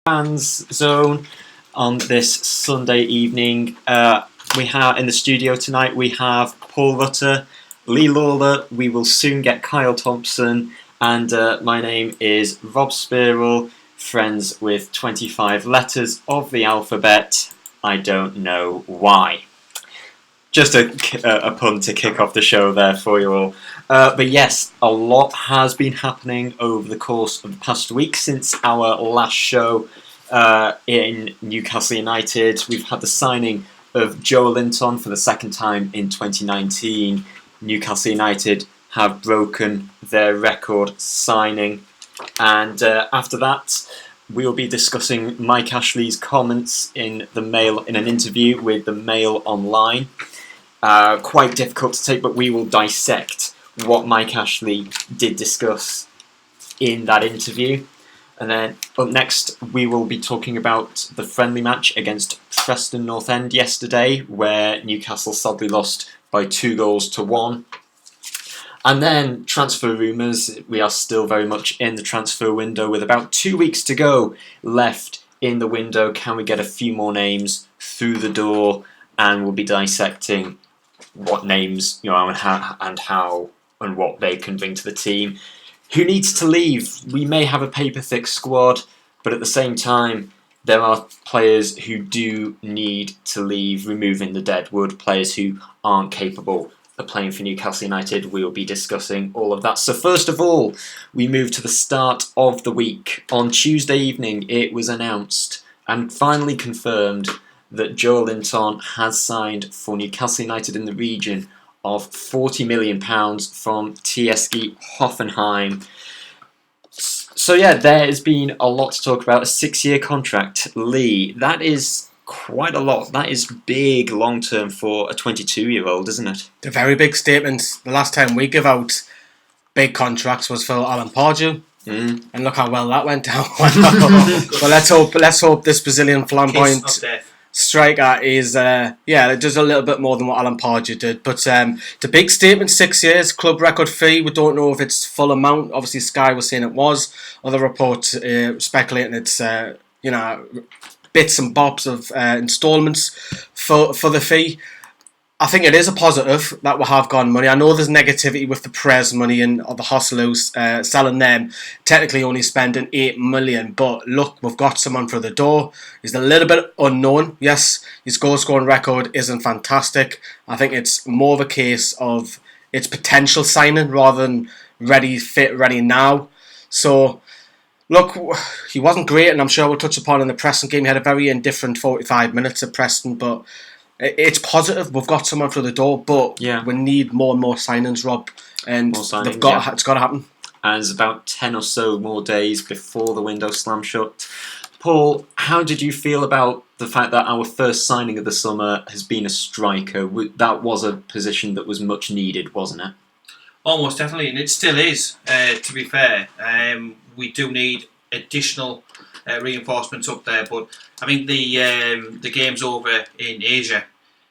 Fans Zone on this Sunday evening. We have in the studio tonight. We have Paul Rutter, Lee Lawler. We will soon get Kyle Thompson, and my name is Rob Spirrell. Friends with 25 letters of the alphabet. I don't know why. Just a pun to kick off the show there for you all. But yes, a lot has been happening over the course of the past week since our last show in Newcastle United. We've had the signing of Joelinton for the second time in 2019. Newcastle United have broken their record signing. And after that, we'll be discussing Mike Ashley's comments in the Mail in an interview with the Mail Online. Quite difficult to take, but we will dissect what Mike Ashley did discuss in that interview. And then up next, we will be talking about the friendly match against Preston North End yesterday, where Newcastle sadly lost by 2-1. And then transfer rumours. We are still very much in the transfer window with about 2 weeks to go left in the window. Can we get a few more names through the door? And we'll be dissecting what names, and how and what they can bring to the team. Who needs to leave? We may have a paper-thick squad, but at the same time, there are players who do need to leave, removing the deadwood, players who aren't capable of playing for Newcastle United. We will be discussing all of that. So first of all, we move to the start of the week. On Tuesday evening, it was announced and finally confirmed that Joelinton has signed for Newcastle United in the region of £40 million from TSG Hoffenheim. So yeah, there has been a lot to talk about. A 6-year contract. Lee, that is quite a lot. That is big long term for a 22-year-old, isn't it? A very big statement. The last time we give out big contracts was for Alan Pardew. And look how well that went down. Well, let's hope this Brazilian flamboyant striker is does a little bit more than what Alan Pardew did. But the big statement, 6 years, club record fee. We don't know if it's full amount. Obviously Sky was saying it was. Other reports speculating it's bits and bobs of instalments for the fee. I think it is a positive that we have gone money. I know there's negativity with the Pres money and the Hosselus selling them, technically only spending 8 million. But look, we've got someone for the door. He's a little bit unknown. Yes, his goal scoring record isn't fantastic. I think it's more of a case of its potential signing rather than ready now. So look, he wasn't great, and I'm sure we'll touch upon in the Preston game. He had a very indifferent 45 minutes at Preston, but it's positive. We've got someone through the door, but we need more and more signings, Rob. And it's got to happen. And there's about 10 or so more days before the window slams shut. Paul, how did you feel about the fact that our first signing of the summer has been a striker? That was a position that was much needed, wasn't it? Almost definitely, and it still is, to be fair. We do need additional reinforcements up there, but I mean the games over in Asia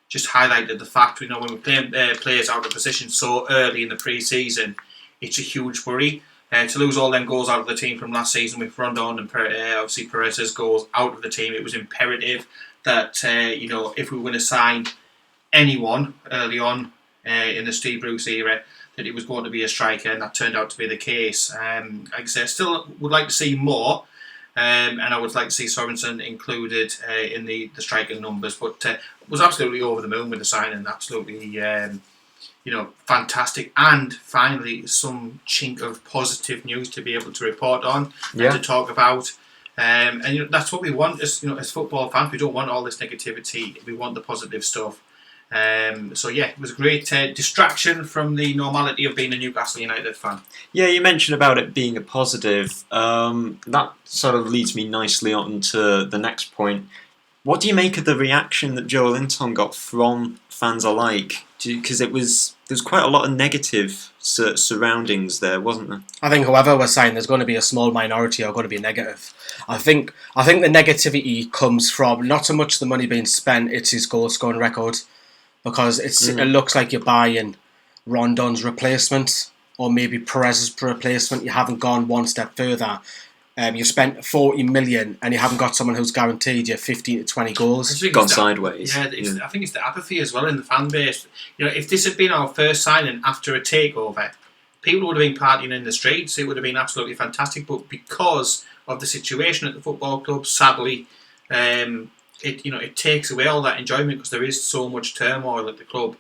just highlighted the fact when we're playing players out of position so early in the pre-season, it's a huge worry. To lose all them goals out of the team from last season with Rondon and obviously Perez's goals out of the team, it was imperative that if we were going to sign anyone early on in the Steve Bruce era, that it was going to be a striker, and that turned out to be the case. Like I say, I still would like to see more. And I would like to see Sorensen included in the striking numbers, but was absolutely over the moon with the signing. Absolutely, fantastic, and finally some chink of positive news to be able to report on and to talk about. And that's what we want as football fans. We don't want all this negativity. We want the positive stuff. It was a great distraction from the normality of being a Newcastle United fan. Yeah, you mentioned about it being a positive. That sort of leads me nicely on to the next point. What do you make of the reaction that Joelinton got from fans alike? Because there's quite a lot of negative surroundings there, wasn't there? I think whoever was saying there's going to be a small minority are going to be negative. I think the negativity comes from not so much the money being spent, it's his goal scoring record. Because it looks like you're buying Rondon's replacement or maybe Perez's replacement. You haven't gone one step further. you spent 40 million and you haven't got someone who's guaranteed you 15 to 20 goals. Gone sideways. I think it's the apathy as well in the fan base. If this had been our first signing after a takeover, people would have been partying in the streets. It would have been absolutely fantastic. But because of the situation at the football club, sadly, it takes away all that enjoyment because there is so much turmoil at the club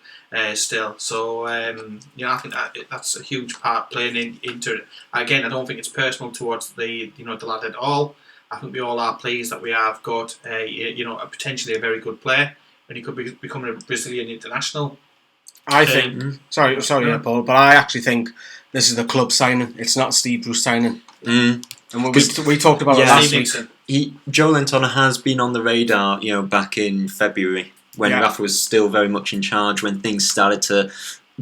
still. So I think that's a huge part playing into it. Again, I don't think it's personal towards the lad at all. I think we all are pleased that we have got a potentially a very good player, and he could be becoming a Brazilian international. I think. Sorry, Paul, but I actually think this is the club signing. It's not Steve Bruce signing. And we talked about it last week. Joelinton has been on the radar, back in February when Rafa was still very much in charge, when things started to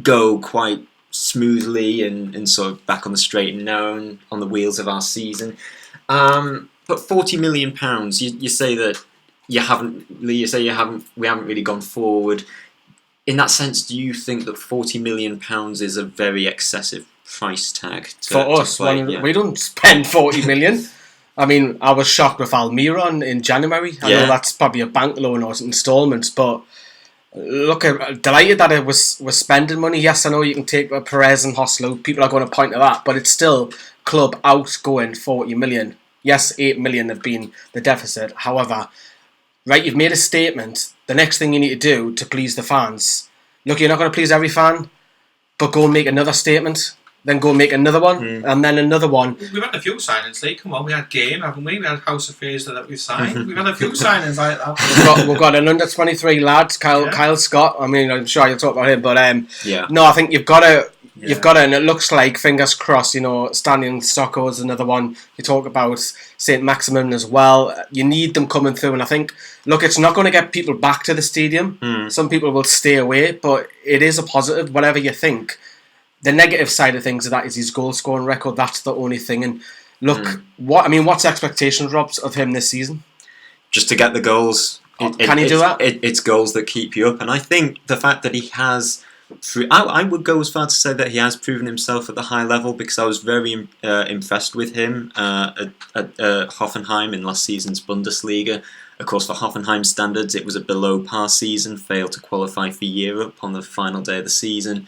go quite smoothly and sort of back on the straight and narrow on the wheels of our season. But £40 million, you say that we haven't really gone forward. In that sense, do you think that £40 million is a very excessive price tag for us? We don't spend 40 million. I mean, I was shocked with Almiron in January. I know that's probably a bank loan or instalments, but look, I'm delighted that it was spending money. Yes, I know you can take Perez and Hoslo. People are going to point to that, but it's still club outgoing 40 million. Yes, 8 million have been the deficit. However, right, you've made a statement. The next thing you need to do to please the fans, look, you're not going to please every fan, but go and make another statement. Then go and make another one, and then another one. We've had a few signings, Lee. Come on, we had Game, haven't we? We had House of Fraser that we've signed. We've had a few signings like that. We've got an under 23 lad, Kyle Scott. I mean, I'm sure you'll talk about him, but no, I think you've got to, and it looks like, fingers crossed, Stanley Stocko is another one. You talk about St. Maximin as well. You need them coming through, and I think, look, it's not going to get people back to the stadium. Some people will stay away, but it is a positive, whatever you think. The negative side of things of that is his goal scoring record. That's the only thing. And look, what's expectations, Rob, of him this season? Just to get the goals. Can he do that? It's goals that keep you up. And I think the fact that he has, I would go as far to say that he has proven himself at the high level, because I was very impressed with him at Hoffenheim in last season's Bundesliga. Of course, for Hoffenheim standards, it was a below par season, failed to qualify for Europe on the final day of the season.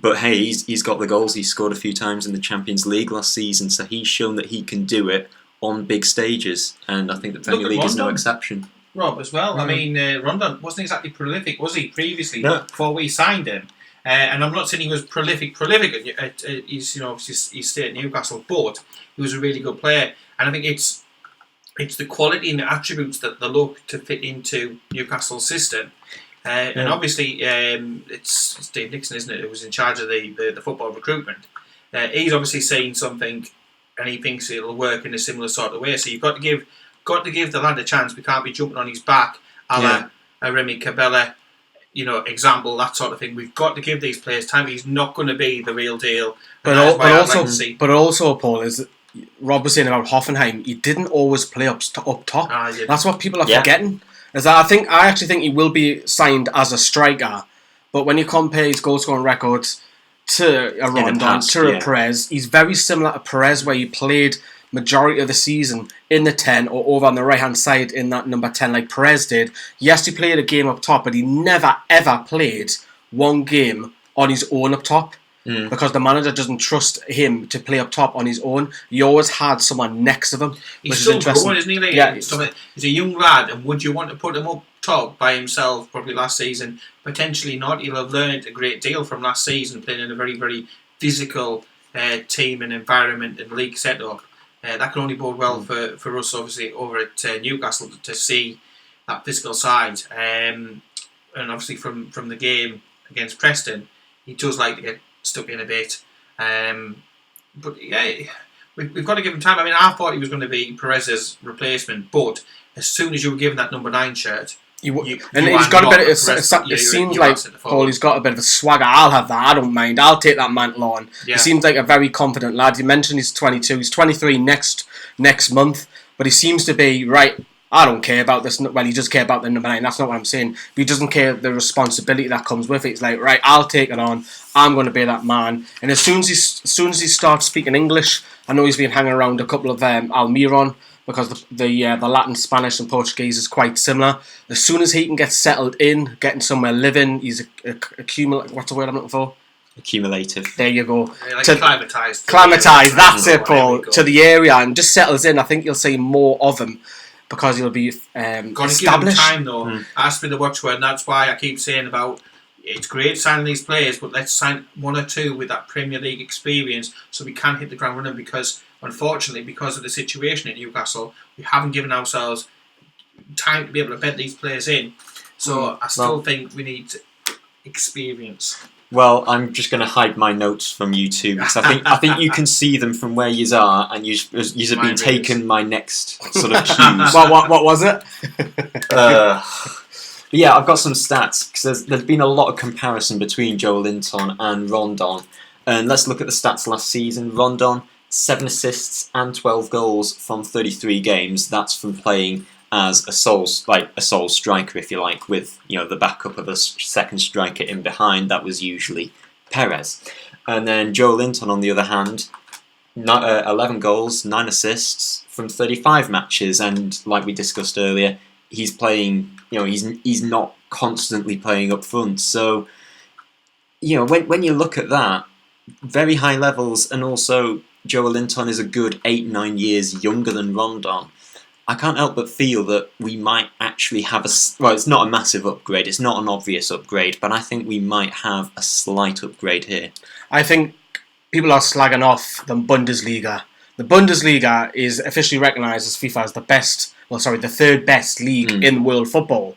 But hey, he's got the goals. He scored a few times in the Champions League last season, so he's shown that he can do it on big stages. And I think the Premier League is no exception. Rob, as well. I mean, Rondon wasn't exactly prolific, was he, previously, before we signed him? And I'm not saying he was prolific. He's obviously he stayed at Newcastle, but he was a really good player. And I think it's the quality and the attributes that they look to fit into Newcastle's system. And obviously, it's Dave Nixon, isn't it, who was in charge of the football recruitment. He's obviously saying something, and he thinks it'll work in a similar sort of way. So you've got to give the lad a chance. We can't be jumping on his back, a la Remy Cabella, example, that sort of thing. We've got to give these players time. He's not going to be the real deal. But also, Paul, is Rob was saying about Hoffenheim. He didn't always play up top. That's what people are forgetting. Is that I actually think he will be signed as a striker, but when you compare his goal scoring records to a Rondon, to a Perez, he's very similar to Perez, where he played majority of the season in the 10 or over on the right hand side in that number 10 like Perez did. Yes, he played a game up top, but he never ever played one game on his own up top. Because the manager doesn't trust him to play up top on his own. He always had someone next to him. He's still growing, isn't he? Like, he's a young lad, and would you want to put him up top by himself probably last season? Potentially not. He'll have learned a great deal from last season, playing in a very, very physical team and environment and league setup. That can only bode well for us, obviously, over at Newcastle to see that physical side. And obviously from the game against Preston, he does like to get stuck in a bit, but we've got to give him time. I mean, I thought he was going to be Perez's replacement, but as soon as you were given that number 9 shirt, he's got a bit of it seems like Paul, he's got a bit of a swagger. I'll have that, I don't mind, I'll take that mantle on. He seems like a very confident lad. You mentioned he's 22, he's 23 next month, but he seems to be right. I don't care about this. Well, he does care about the number 9. That's not what I'm saying. But he doesn't care the responsibility that comes with it. It's like, right, I'll take it on. I'm going to be that man. And as soon as he starts speaking English I know he's been hanging around a couple of Almiron because the Latin, Spanish, and Portuguese is quite similar. As soon as he can get settled in, getting somewhere living, he's accumulate. What's the word I'm looking for? Accumulative. There you go. Like climatised. Climatised, that's it, Paul. To the area and just settles in. I think you'll see more of him because he'll be Got to give him established. time though. Has to be the watchword, and that's why I keep saying about it's great signing these players, but let's sign one or two with that Premier League experience so we can hit the ground running. Because unfortunately, because of the situation at Newcastle, we haven't given ourselves time to be able to bed these players in. So I still think we need experience. Well, I'm just going to hide my notes from you two because I think you can see them from where you are, and you've been taking my next sort of cues. What was it? Yeah, I've got some stats because there's been a lot of comparison between Joelinton and Rondon. And let's look at the stats last season. Rondon, 7 assists and 12 goals from 33 games. That's from playing as a sole striker, if you like, with the backup of a second striker in behind. That was usually Perez. And then Joelinton, on the other hand, 11 goals, 9 assists from 35 matches. And like we discussed earlier, he's playing. He's not constantly playing up front. So, when you look at that, very high levels, and also Joelinton is a good 8-9 years younger than Rondon. I can't help but feel that we might actually have it's not a massive upgrade, it's not an obvious upgrade, but I think we might have a slight upgrade here. I think people are slagging off the Bundesliga. The Bundesliga is officially recognised as FIFA as the third best league in world football.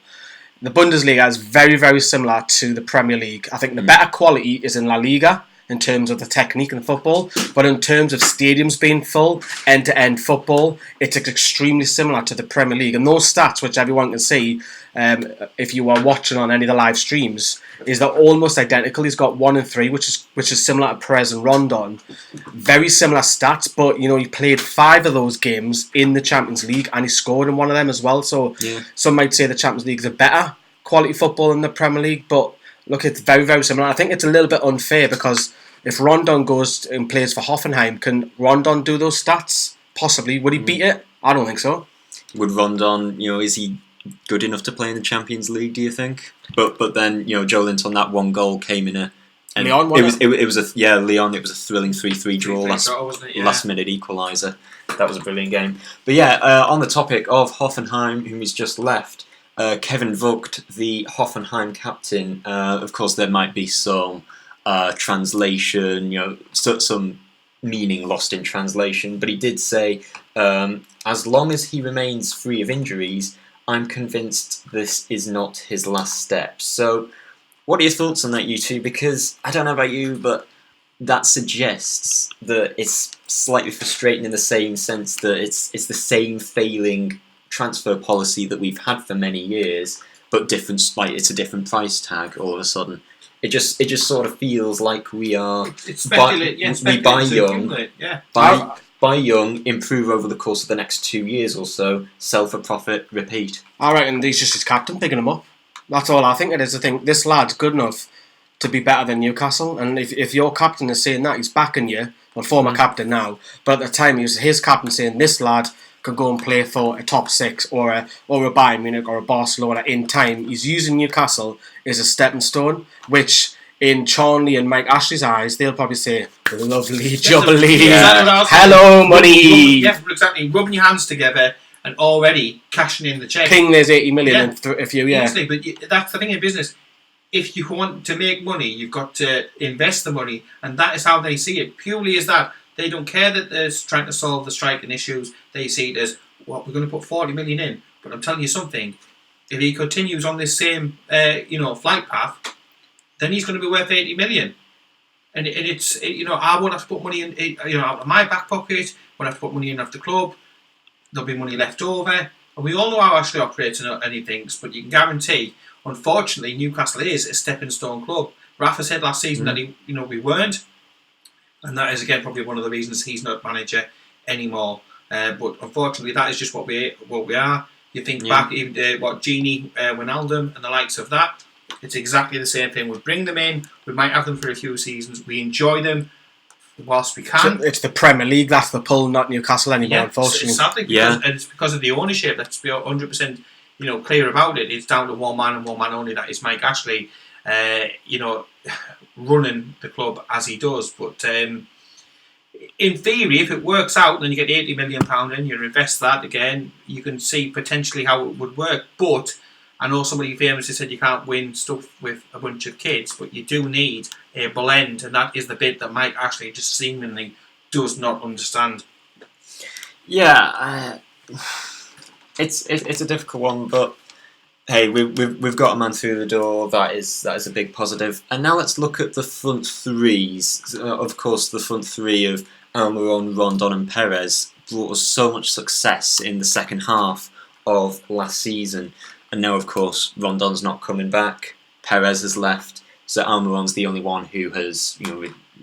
The Bundesliga is very, very similar to the Premier League. I think the better quality is in La Liga in terms of the technique in football, but in terms of stadiums being full, end-to-end football, it's extremely similar to the Premier League. And those stats, which everyone can see if you are watching on any of the live streams, is they're almost identical. He's got 1 and 3, which is similar to Perez and Rondon. Very similar stats, but he played 5 of those games in the Champions League, and he scored in one of them as well. So some might say the Champions League is a better quality football than the Premier League, but look, it's very, very similar. I think it's a little bit unfair because if Rondon goes and plays for Hoffenheim, can Rondon do those stats? Possibly. Would he beat it? I don't think so. Would Rondon, is he good enough to play in the Champions League, do you think? But then, Joelinton, that 1 goal came in Lyon, it was a Lyon. It was a thrilling 3-3 draw, last minute equaliser. That was a brilliant game. But on the topic of Hoffenheim, whom he's just left, Kevin Vogt, the Hoffenheim captain. Of course, there might be some translation, some meaning lost in translation. But he did say, as long as he remains free of injuries, I'm convinced this is not his last step. So, what are your thoughts on that, you two? Because I don't know about you, but that suggests that it's slightly frustrating in the same sense that it's the same failing transfer policy that we've had for many years, but different. Like it's a different price tag all of a sudden. It just sort of feels like we are. We buy young, buy young, improve over the course of the next 2 years or so, sell for profit, repeat. I reckon he's just his captain picking him up. That's all I think it is. I think this lad's good enough to be better than Newcastle, and if your captain is saying that, he's backing you. Well, former captain now, but at the time he was his captain saying this lad could go and play for a top 6 or a Bayern Munich or a Barcelona in time. He's using Newcastle as a stepping stone, which in Charnley and Mike Ashley's eyes, they'll probably say, lovely jubilee, hello money. Yeah, exactly. Rubbing your hands together and already cashing in the check. Ping, there's 80 million in a few, Easily, but that's the thing in business. If you want to make money, you've got to invest the money, and that is how they see it. Purely as that. They don't care that they're trying to solve the striking issues. They see it as, well, we're going to put 40 million in. But I'm telling you something, if he continues on this same flight path, then he's going to be worth 80 million. And it's I won't have to put money in out of my back pocket. Won't have to put money in off the club. There'll be money left over. And we all know how Ashley operates and anything, but you can guarantee, unfortunately, Newcastle is a stepping stone club. Rafa said last season that we weren't. And that is again probably one of the reasons he's not manager anymore. But unfortunately, that is just what we are. You think back, what Genie, Wijnaldum, and the likes of that. It's exactly the same thing. We bring them in. We might have them for a few seasons. We enjoy them. whilst we can. It's the Premier League, that's the pull, not Newcastle anymore, unfortunately. Sadly, and it's because of the ownership. Let's be 100% clear about it. It's down to one man and one man only. That is Mike Ashley, running the club as he does. But in theory, if it works out and you get £80 million in, you invest that again, you can see potentially how it would work. But I know somebody famously said you can't win stuff with a bunch of kids, but you do need a blend, and that is the bit that Mike Ashley just seemingly does not understand. Yeah, it's a difficult one, but hey, we've got a man through the door. That is a big positive. And now let's look at the front threes. Of course, the front three of Almiron, Rondon, and Perez brought us so much success in the second half of last season. And now, of course, Rondon's not coming back. Perez has left, so Almiron's the only one who has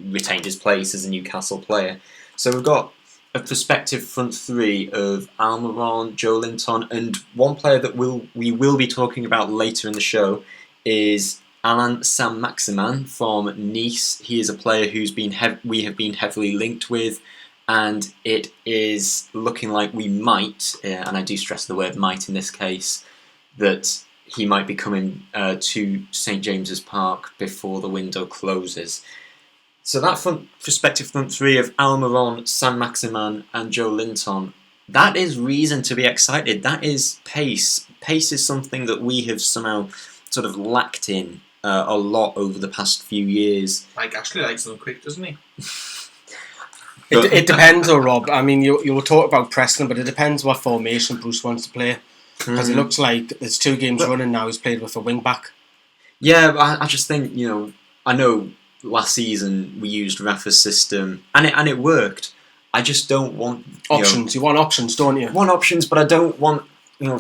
retained his place as a Newcastle player. So we've got a prospective front three of Almiron, Joelinton, and one player that we will be talking about later in the show is Alain Saint-Maximin from Nice. He is a player who's we have been heavily linked with, and it is looking like we might, and I do stress the word might in this case, that he might be coming to St James's Park before the window closes. So that prospective front three of Almiron, Saint-Maximin and Joelinton, that is reason to be excited. That is pace. Pace is something that we have somehow sort of lacked in a lot over the past few years. Mike Ashley likes them quick, doesn't he? It depends though, Rob. I mean, you will talk about Preston, but it depends what formation Bruce wants to play. Because it looks like there's 2 games running now he's played with a wing back. Yeah, but I just think, I know last season we used Rafa's system and it worked. I just don't want options. You want options, don't you? Want options, but I don't want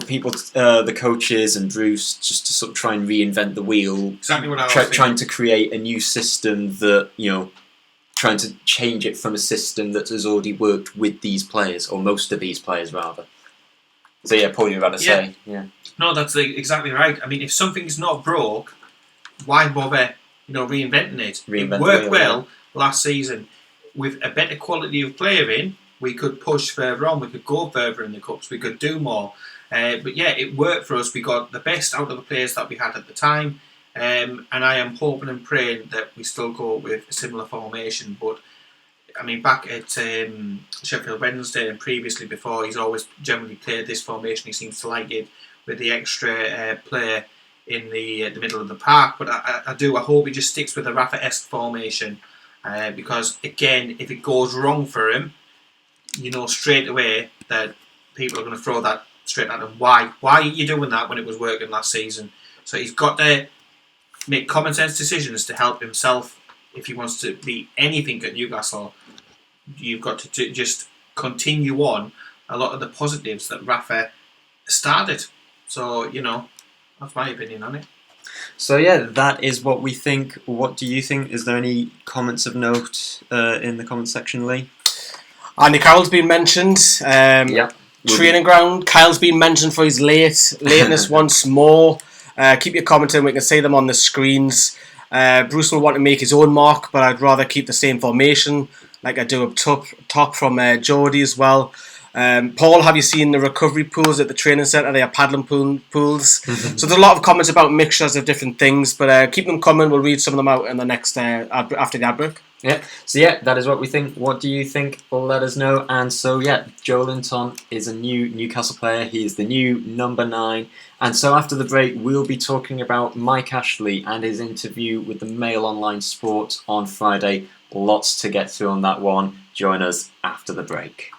people, the coaches and Bruce, just to sort of try and reinvent the wheel. Exactly what I was thinking. Trying to create a new system that trying to change it from a system that has already worked with these players, or most of these players rather. So yeah, Paul, you're about to say. Yeah. No, that's exactly right. I mean, if something's not broke, why bother, reinventing it? It worked well last season. With a better quality of player in, we could push further on. We could go further in the cups. We could do more. But yeah, it worked for us. We got the best out of the players that we had at the time. And I am hoping and praying that we still go with a similar formation. But I mean, back at Sheffield Wednesday and previously before, he's always generally played this formation. He seems to like it with the extra player in the middle of the park. But I hope he just sticks with the Rafa-esque formation because, again, if it goes wrong for him, straight away that people are going to throw that straight at him. Why are you doing that when it was working last season? So he's got to make common sense decisions to help himself. If he wants to be anything at Newcastle, you've got to just continue on a lot of the positives that Rafa started. So, that's my opinion on it. So yeah, that is what we think. What do you think? Is there any comments of note in the comment section, Lee? Andy Carroll's been mentioned. Training ground. Kyle's been mentioned for his lateness once more. Keep your comments in. We can see them on the screens. Bruce will want to make his own mark, but I'd rather keep the same formation like I do up top from Geordie as well. Paul, have you seen the recovery pools at the training centre? They are paddling pools. So there's a lot of comments about mixtures of different things, but keep them coming. We'll read some of them out in the next after the ad break. Yeah. So yeah, that is what we think. What do you think? Let us know. And so yeah, Joelinton is a new Newcastle player. He is the new number 9. And so after the break, we'll be talking about Mike Ashley and his interview with the Mail Online Sport on Friday. Lots to get through on that one. Join us after the break.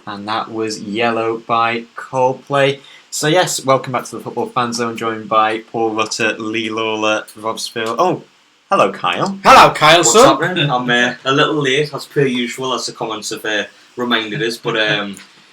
And that was Yellow by Coldplay. So yes, welcome back to the Football Fan Zone, joined by Paul Rutter, Lee Lawler, Rob Spill. Oh, hello Kyle. Hello Kyle, What's son. happening? I'm a little late as per usual, as the comments have reminded us, but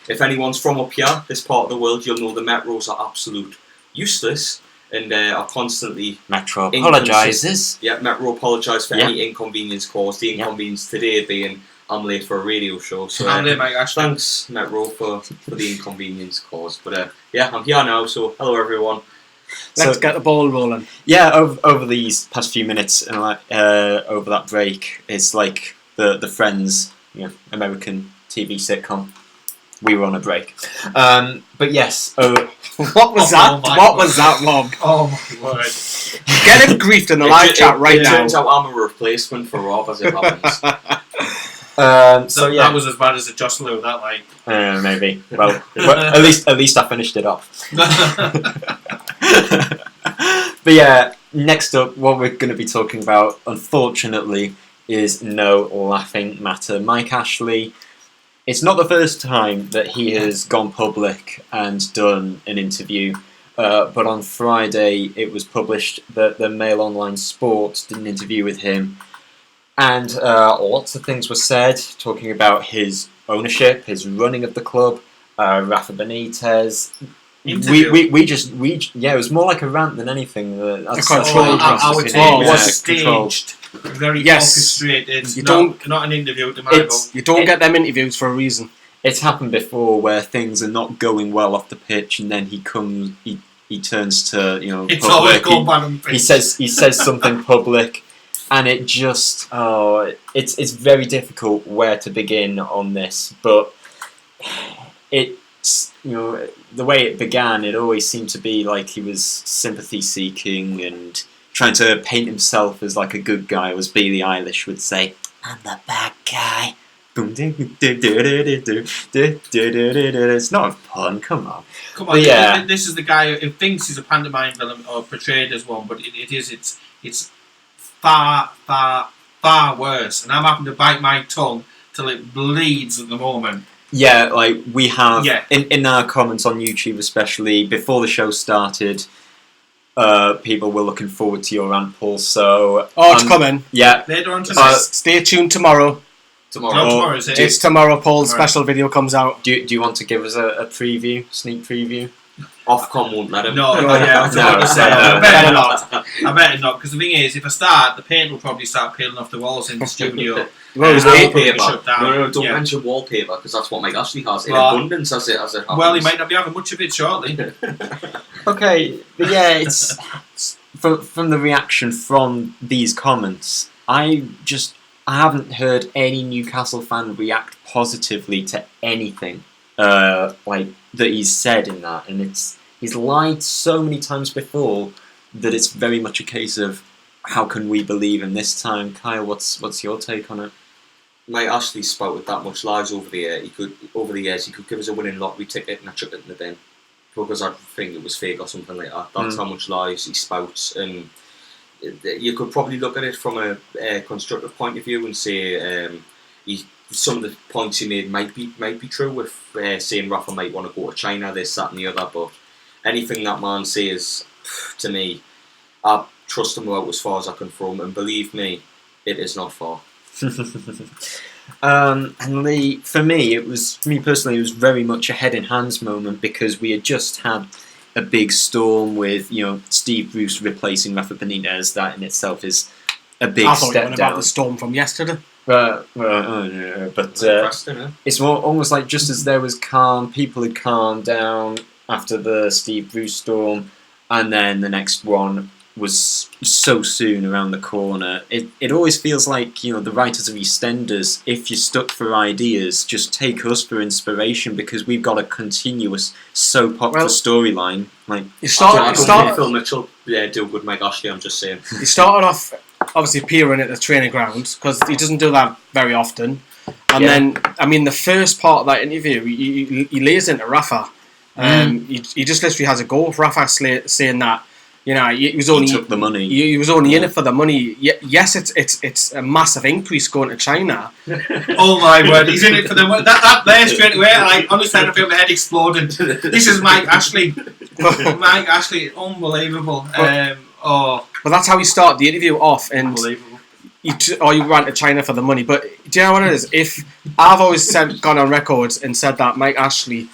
if anyone's from up here, this part of the world, you'll know the metros are absolute useless and are constantly... Metro apologises. Yeah, Metro apologise for any inconvenience caused, the inconvenience today being I'm late for a radio show, so I'm late, mate, Ashley. thanks Metro for the inconvenience caused, but I'm here now, so hello everyone. Let's get the ball rolling. Yeah, over these past few minutes, and over that break, it's like the Friends, American TV sitcom. We were on a break, but yes. What was that? What was that, Rob? Oh my word! Get him griefed in the live chat right now. It turns out I'm a replacement for Rob, as it happens. That was as bad as a Jocelyn. That like maybe. Well, at least I finished it off. But yeah, next up, what we're going to be talking about, unfortunately, is no laughing matter. Mike Ashley. It's not the first time that he has gone public and done an interview, but on Friday it was published that the Mail Online Sports did an interview with him, and lots of things were said, talking about his ownership, his running of the club, Rafa Benitez. It was more like a rant than anything. That's I would say it was staged, very orchestrated. You not an interview at the moment. You don't get them interviews for a reason. It's happened before where things are not going well off the pitch, and then he turns to It's public. always gone bad on He says something public, and it just it's very difficult where to begin on this, but it's the way it began, it always seemed to be like he was sympathy seeking and trying to paint himself as like a good guy, as Billie Eilish would say. I'm the bad guy. It's not a pun, come on. Come on, this is the guy who thinks he's a pantomime villain or portrayed as one, but it's far, far, far worse. And I'm having to bite my tongue till it bleeds at the moment. Yeah, like we have in our comments on YouTube, especially before the show started, people were looking forward to your rant, Paul. So it's coming. Yeah, later on tonight. Stay tuned tomorrow. Tomorrow is it? It's tomorrow. Paul's special video comes out. Do you want to give us a sneak preview? Ofcom won't let him. I better not, because the thing is, if I start, the paint will probably start peeling off the walls in the studio. Wallpaper. No, don't mention wallpaper, because that's what Mike Ashley has in abundance as it happens. Well, he might not be having much of it shortly. Okay, but yeah, it's from the reaction from these comments, I haven't heard any Newcastle fan react positively to anything like that he's said in that, and he's lied so many times before that it's very much a case of how can we believe him this time? Kyle, what's your take on it? Mike Ashley spouted that much lies over the years. He could give us a winning lottery ticket and I chuck it in the bin because I think it was fake or something like that. That's how much lies he spouts, and you could probably look at it from a constructive point of view and say some of the points he made might be true, with saying Rafa might want to go to China, this, that and the other, but anything that man says, to me, I trust him about as far as I can throw him, and believe me, it is not far. And Lee, for me personally, it was very much a head in hands moment, because we had just had a big storm with Steve Bruce replacing Rafa Benitez. That in itself is a big step down. About the storm from yesterday. But Preston, it's more almost like just as there was calm, people had calmed down after the Steve Bruce storm, and then the next one was so soon around the corner. It always feels like the writers of EastEnders, if you're stuck for ideas, just take us for inspiration, because we've got a continuous soap opera storyline. Like Phil Mitchell, do good Mike Ashley. I'm just saying. He started off obviously peering at the training ground, because he doesn't do that very often. And then, I mean, the first part of that interview, he lays into Rafa. He just literally has a go with Rafa saying that You know, he was He only took the money. He was only in it for the money. Yes, it's a massive increase going to China. Oh my word, he's in it for the money. That there straight away, like, honestly, I feel my head exploding. This is Mike Ashley. Mike Ashley, unbelievable. But that's how he started the interview off, and Unbelievable. you ran to China for the money. But do you know what it is? If I've always gone on records and said that Mike Ashley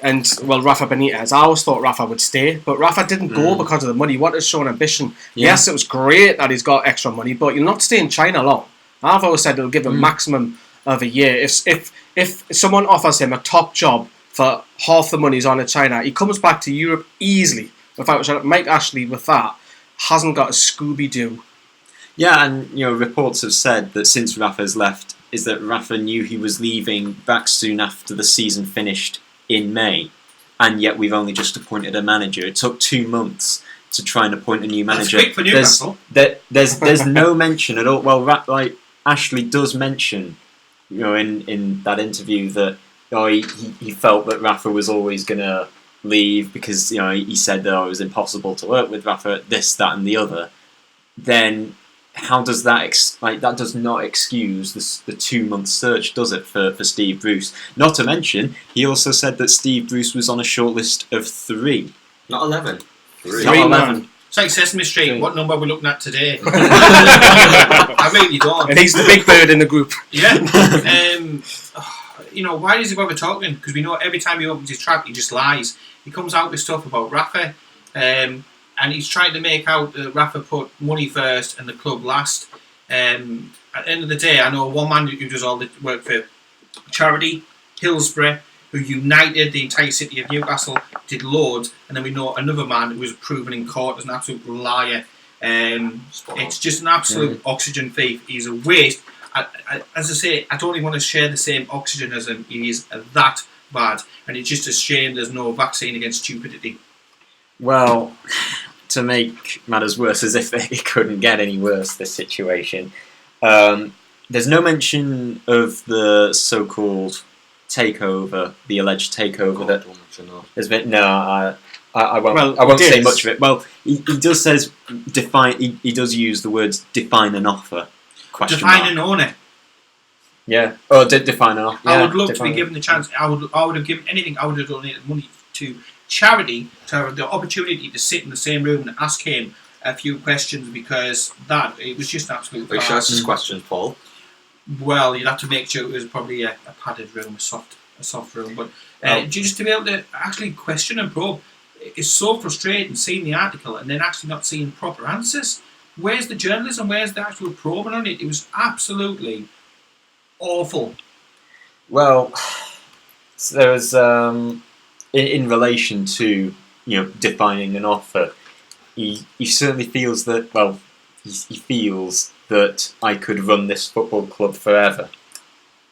and Rafa Benitez, I always thought Rafa would stay, but Rafa didn't go because of the money. He wanted to show an ambition. Yeah. Yes, it was great that he's got extra money, but you'll not stay in China long. I've always said it'll give him maximum of a year. If someone offers him a top job for half the money he's on in China, he comes back to Europe easily. Without Mike Ashley, with that, hasn't got a Scooby-Doo. Yeah, and reports have said that since Rafa's left, is that Rafa knew he was leaving back soon after the season finished in May, and yet we've only just appointed a manager. It took 2 months to try and appoint a new manager. That's quick for Newcastle. There's no mention at all. Well, Ashley does mention, in that interview that he felt that Rafa was always gonna leave because he said that it was impossible to work with Rafa, this, that, and the other. Then how does that that does not excuse the 2 month search, does it, for Steve Bruce? Not to mention, he also said that Steve Bruce was on a shortlist of 3. Not 11. 3. Not 11. It's like Sesame Street. What number are we looking at today? I really don't. And he's the big bird in the group. Yeah. Why does he bother talking? Because we know every time he opens his trap, he just lies. He comes out with stuff about Rafa, and he's trying to make out that Rafa put money first and the club last. At the end of the day, I know one man who does all the work for charity, Hillsborough, who united the entire city of Newcastle, did loads, and then we know another man who was proven in court as an absolute liar. It's just an absolute oxygen thief. He's a waste. As I say, I don't even want to share the same oxygen as him. He is that bad, and it's just a shame there's no vaccine against stupidity. Well, to make matters worse, as if it couldn't get any worse, this situation, there's no mention of the so-called takeover, the alleged takeover that has been. No, I won't. Well, I won't say is. much of it. Well, he does says define. He does use the words define an offer. Define an owner. Yeah. Oh, define an offer. Yeah, I would love to be given the chance. I would have given anything. I would have donated money to charity to have the opportunity to sit in the same room and ask him a few questions, because it was just absolute. Are you sure it's questions, Paul? Well, you'd have to make sure it was probably a padded room, a soft room. But just to be able to actually question and probe, it's so frustrating seeing the article and then actually not seeing proper answers. Where's the journalism? Where's the actual probing on it? It was absolutely awful. Well, so there was in relation to defining an offer. He certainly feels that. Well, he feels that I could run this football club forever.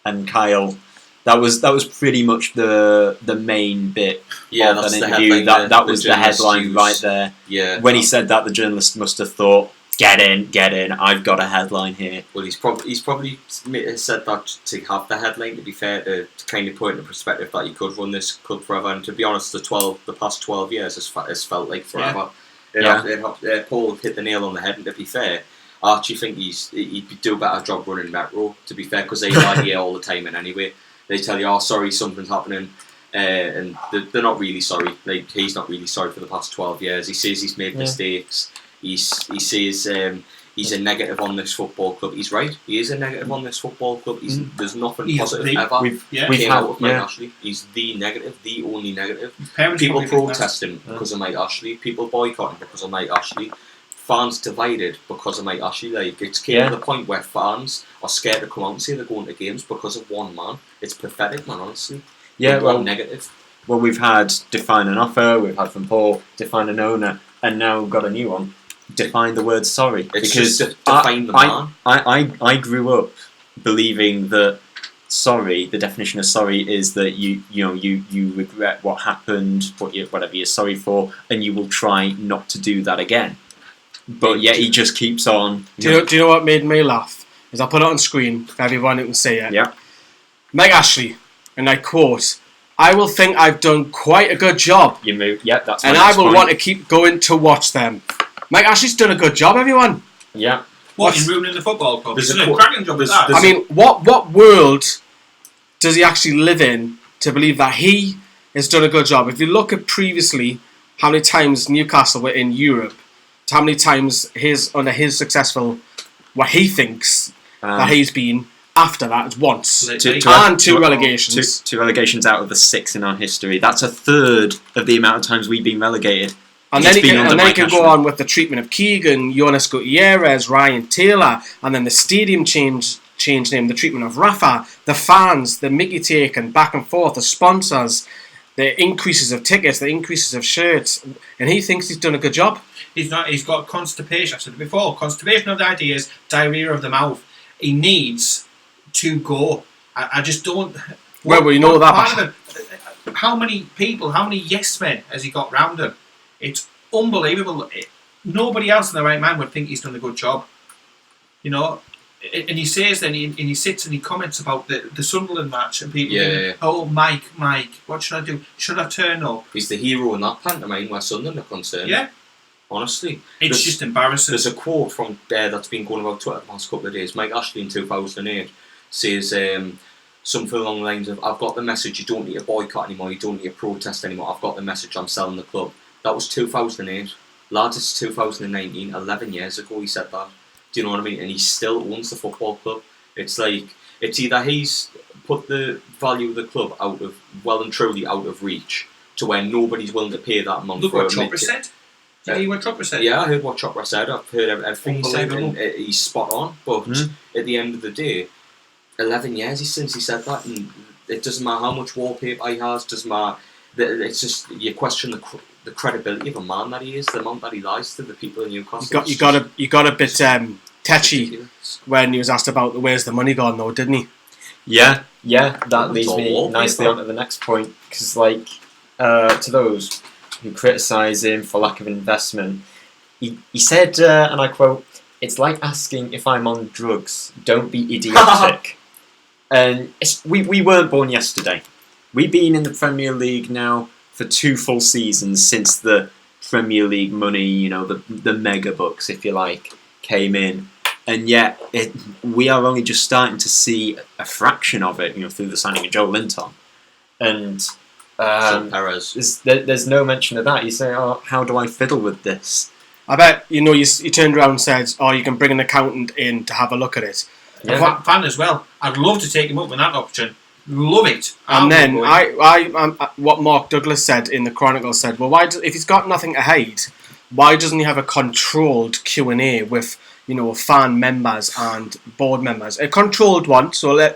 And Kyle, that was pretty much the main bit of that's an the interview. headline. That was the journalist headline used. right there. Yeah. When he said that, the journalist must have thought, "Get in! I've got a headline here." Well, he's probably said that to have the headline. To be fair, to kind of put into perspective that he could run this club forever. And to be honest, the past 12 years has felt like forever. Yeah. Paul hit the nail on the head. And to be fair, I actually think he'd do a better job running Metro. To be fair, because they lie here all the time. And anyway, they tell you, "Oh, sorry, something's happening," and they're not really sorry. Like, he's not really sorry for the past 12 years. He says he's made mistakes. He says he's a negative on this football club. He's right. He is a negative on this football club. There's nothing positive ever came out of Mike Ashley. He's the negative, the only negative. People protesting because of Mike Ashley. People boycotting because of Mike Ashley. Fans divided because of Mike Ashley. Like, it's came to the point where fans are scared to come out and say they're going to games because of one man. It's pathetic, man. Honestly. Yeah. Well, negative. Well, we've had define an offer. We've had from Paul define an owner, and now we've got a new one. Define the word sorry. It's because just define the man. I grew up believing that sorry, the definition of sorry is that you regret what happened, whatever you're sorry for, and you will try not to do that again. But yet he just keeps on. Do you know what made me laugh? Is I put it on screen for everyone who can see it. Yeah. Mike Ashley, and I quote, I will think I've done quite a good job. You move. Yep, that's. And I will want to keep going to watch them. Mike Ashley's done a good job, everyone. Yeah. What, in ruining the football club? There's He's a done a cracking job with that. I mean, what world does he actually live in to believe that he has done a good job? If you look at previously how many times Newcastle were in Europe, to how many times under his successful, what he thinks that he's been after that once. Two relegations. Two relegations out of the 6 in our history. That's a third of the amount of times we've been relegated. And then he can go on with the treatment of Keegan, Jonas Gutierrez, Ryan Taylor, and then the stadium change name, the treatment of Rafa, the fans, the Mickey take and back and forth, the sponsors, the increases of tickets, the increases of shirts, and he thinks he's done a good job. He's not. He's got constipation. I've said it before. Constipation of the ideas, diarrhea of the mouth. He needs to go. I just don't. Well, we know that. How many people? How many yes men has he got round him? It's unbelievable. Nobody else in their right mind would think he's done a good job. You know, and he says then, and he sits and he comments about the Sunderland match, and people think, oh, Mike, what should I do? Should I turn up? He's the hero in that pantomime where Sunderland are concerned. Yeah. Honestly. It's just embarrassing. There's a quote from that's been going about Twitter the past couple of days. Mike Ashley in 2008 says something along the lines of, I've got the message, you don't need to boycott anymore, you don't need to protest anymore, I've got the message, I'm selling the club. That was 2008. Lads, it's 2019, 11 years ago he said that. Do you know what I mean? And he still owns the football club. It's like, it's either he's put the value of the club well and truly out of reach to where nobody's willing to pay that amount. Look what Chopper said. Did you hear what Chopper said? Yeah, I heard what Chopper said. I've heard everything he said, and he's spot on. But at the end of the day, 11 years since he said that, and it doesn't matter how much wallpaper he has, doesn't matter. It's just, you question the credibility of a man that he is, the amount that he lies to the people in Newcastle. You got a bit tetchy when he was asked about where's the money gone, though, didn't he? Yeah, that leads me nicely on to the next point, because to those who criticise him for lack of investment, he said, and I quote, "It's like asking if I'm on drugs. Don't be idiotic." And we weren't born yesterday. We've been in the Premier League now for 2 full seasons since the Premier League money, you know, the mega bucks, if you like, came in. And yet, we are only just starting to see a fraction of it, you know, through the signing of Joelinton. And there's no mention of that. You say, oh, how do I fiddle with this? I bet, you know, you turned around and said, oh, you can bring an accountant in to have a look at it. Yeah. Fan as well. I'd love to take him up with that option. Love it. And then what Mark Douglas said in the Chronicle said, well, if he's got nothing to hide, why doesn't he have a controlled Q&A with, you know, fan members and board members? A controlled one, so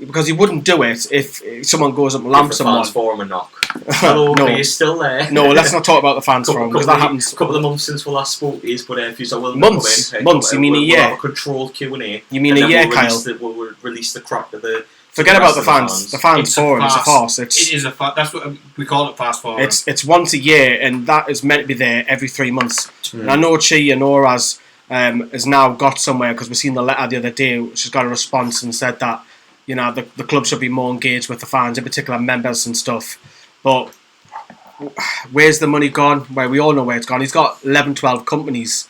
because he wouldn't do it if someone goes up and lamps someone. Fans forum and knock. Hello, no, are you still there? No, let's not talk about the fans forum because that happens. A couple of months since we last spoke, but if you're willing months, to come in, months. You mean a year? We'll have a controlled Q&A. You mean a year, Kyle? We'll release the crap of the. Forget about the fans. The fans forum is a farce. It is a farce. That's what we call it, fast forum. It's once a year, and that is meant to be there every 3 months. And I know Chi and Oraz has now got somewhere because we've seen the letter the other day. She's got a response and said that, you know, the club should be more engaged with the fans, in particular members and stuff. But where's the money gone? Well, we all know where it's gone. He's got 11, 12 companies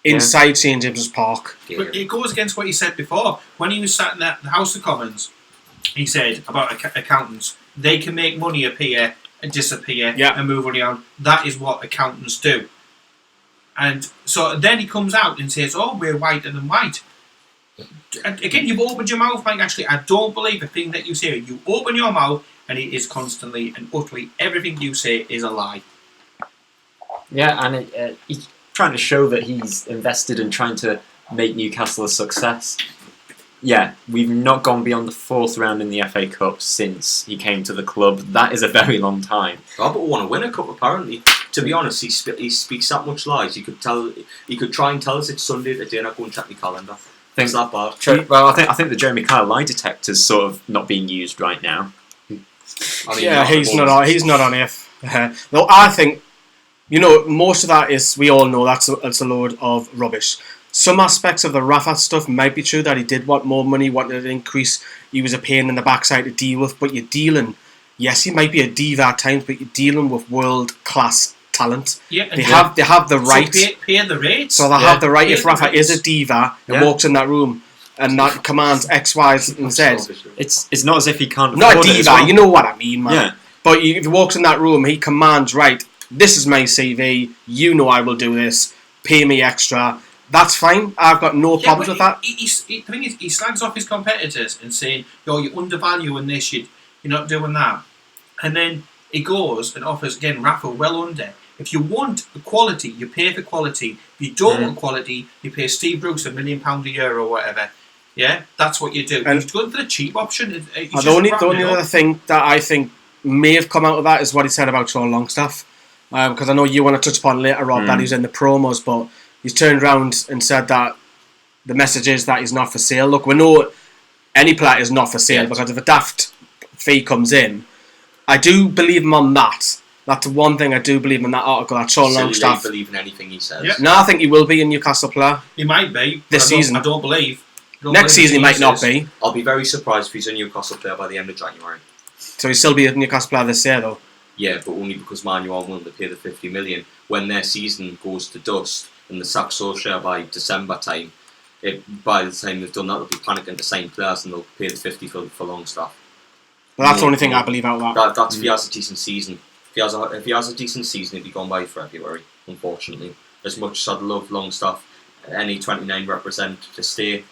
inside St James's Park. But it goes against what he said before. When he was sat in the House of Commons, he said about accountants, they can make money appear and disappear and move money on. That is what accountants do. And so then he comes out and says, oh, we're whiter than white. And again, you've opened your mouth, Mike. Actually, I don't believe a thing that you say. You open your mouth and it is constantly and utterly everything you say is a lie. Yeah, and he's trying to show that he's invested in trying to make Newcastle a success. Yeah, we've not gone beyond the 4th round in the FA Cup since he came to the club. That is a very long time. Oh, but we want to win a cup, apparently. To be honest, he speaks that much lies. He could try and tell us it's Sunday today, not go and check my calendar. It's that bad. Well, I think the Jeremy Kyle lie detector's sort of not being used right now. I mean, he's not on it. No, I think, you know, most of that is, we all know that's a load of rubbish. Some aspects of the Rafa stuff might be true, that he did want more money, wanted an increase. He was a pain in the backside to deal with, but you're dealing yes, he might be a diva at times, but you're dealing with world class talent. Yeah, and They have the right. So pay the rates. So they have the right. If Rafa rates. is a diva and walks in that room and that commands X, Y, and Z, it's not as if he can't. Not a afford it as diva. well. You know what I mean, man. Yeah. But if he walks in that room, he commands, right, this is my CV, you know I will do this, pay me extra. That's fine. I've got no problems with that. The thing is, he slags off his competitors and saying, "Yo, you're undervaluing this, you're not doing that." And then he goes and offers, again, Rafa well under. If you want quality, you pay for quality. If you don't want quality, you pay Steve Bruce £1 million a year or whatever. Yeah, that's what you do. And he's going for the cheap option. The only other thing that I think may have come out of that is what he said about Sean Longstaff. Because I know you want to touch upon later, Rob, that he's in the promos, but he's turned around and said that the message is that he's not for sale. Look, we know any player is not for sale because if a daft fee comes in, I do believe him on that. That's the one thing I do believe in that article, that Sean Longstaff. I believe in anything he says. Yep. No, I think he will be a Newcastle player. He might be. This season. I don't believe. Next season he might not be. I'll be very surprised if he's a Newcastle player by the end of January. So he'll still be a Newcastle player this year, though. Yeah, but only because Man U are willing to pay the 50 million. When their season goes to dust and the sack Solskjaer by December time, by the time they've done that, they'll be panicking to sign players and they'll pay the 50 for Longstaff. But that's the only thing I believe out of that. That's if he has a decent season. If he has a decent season, he'll be gone by February, unfortunately. As much as I'd love Longstaff, any 29 represent to stay,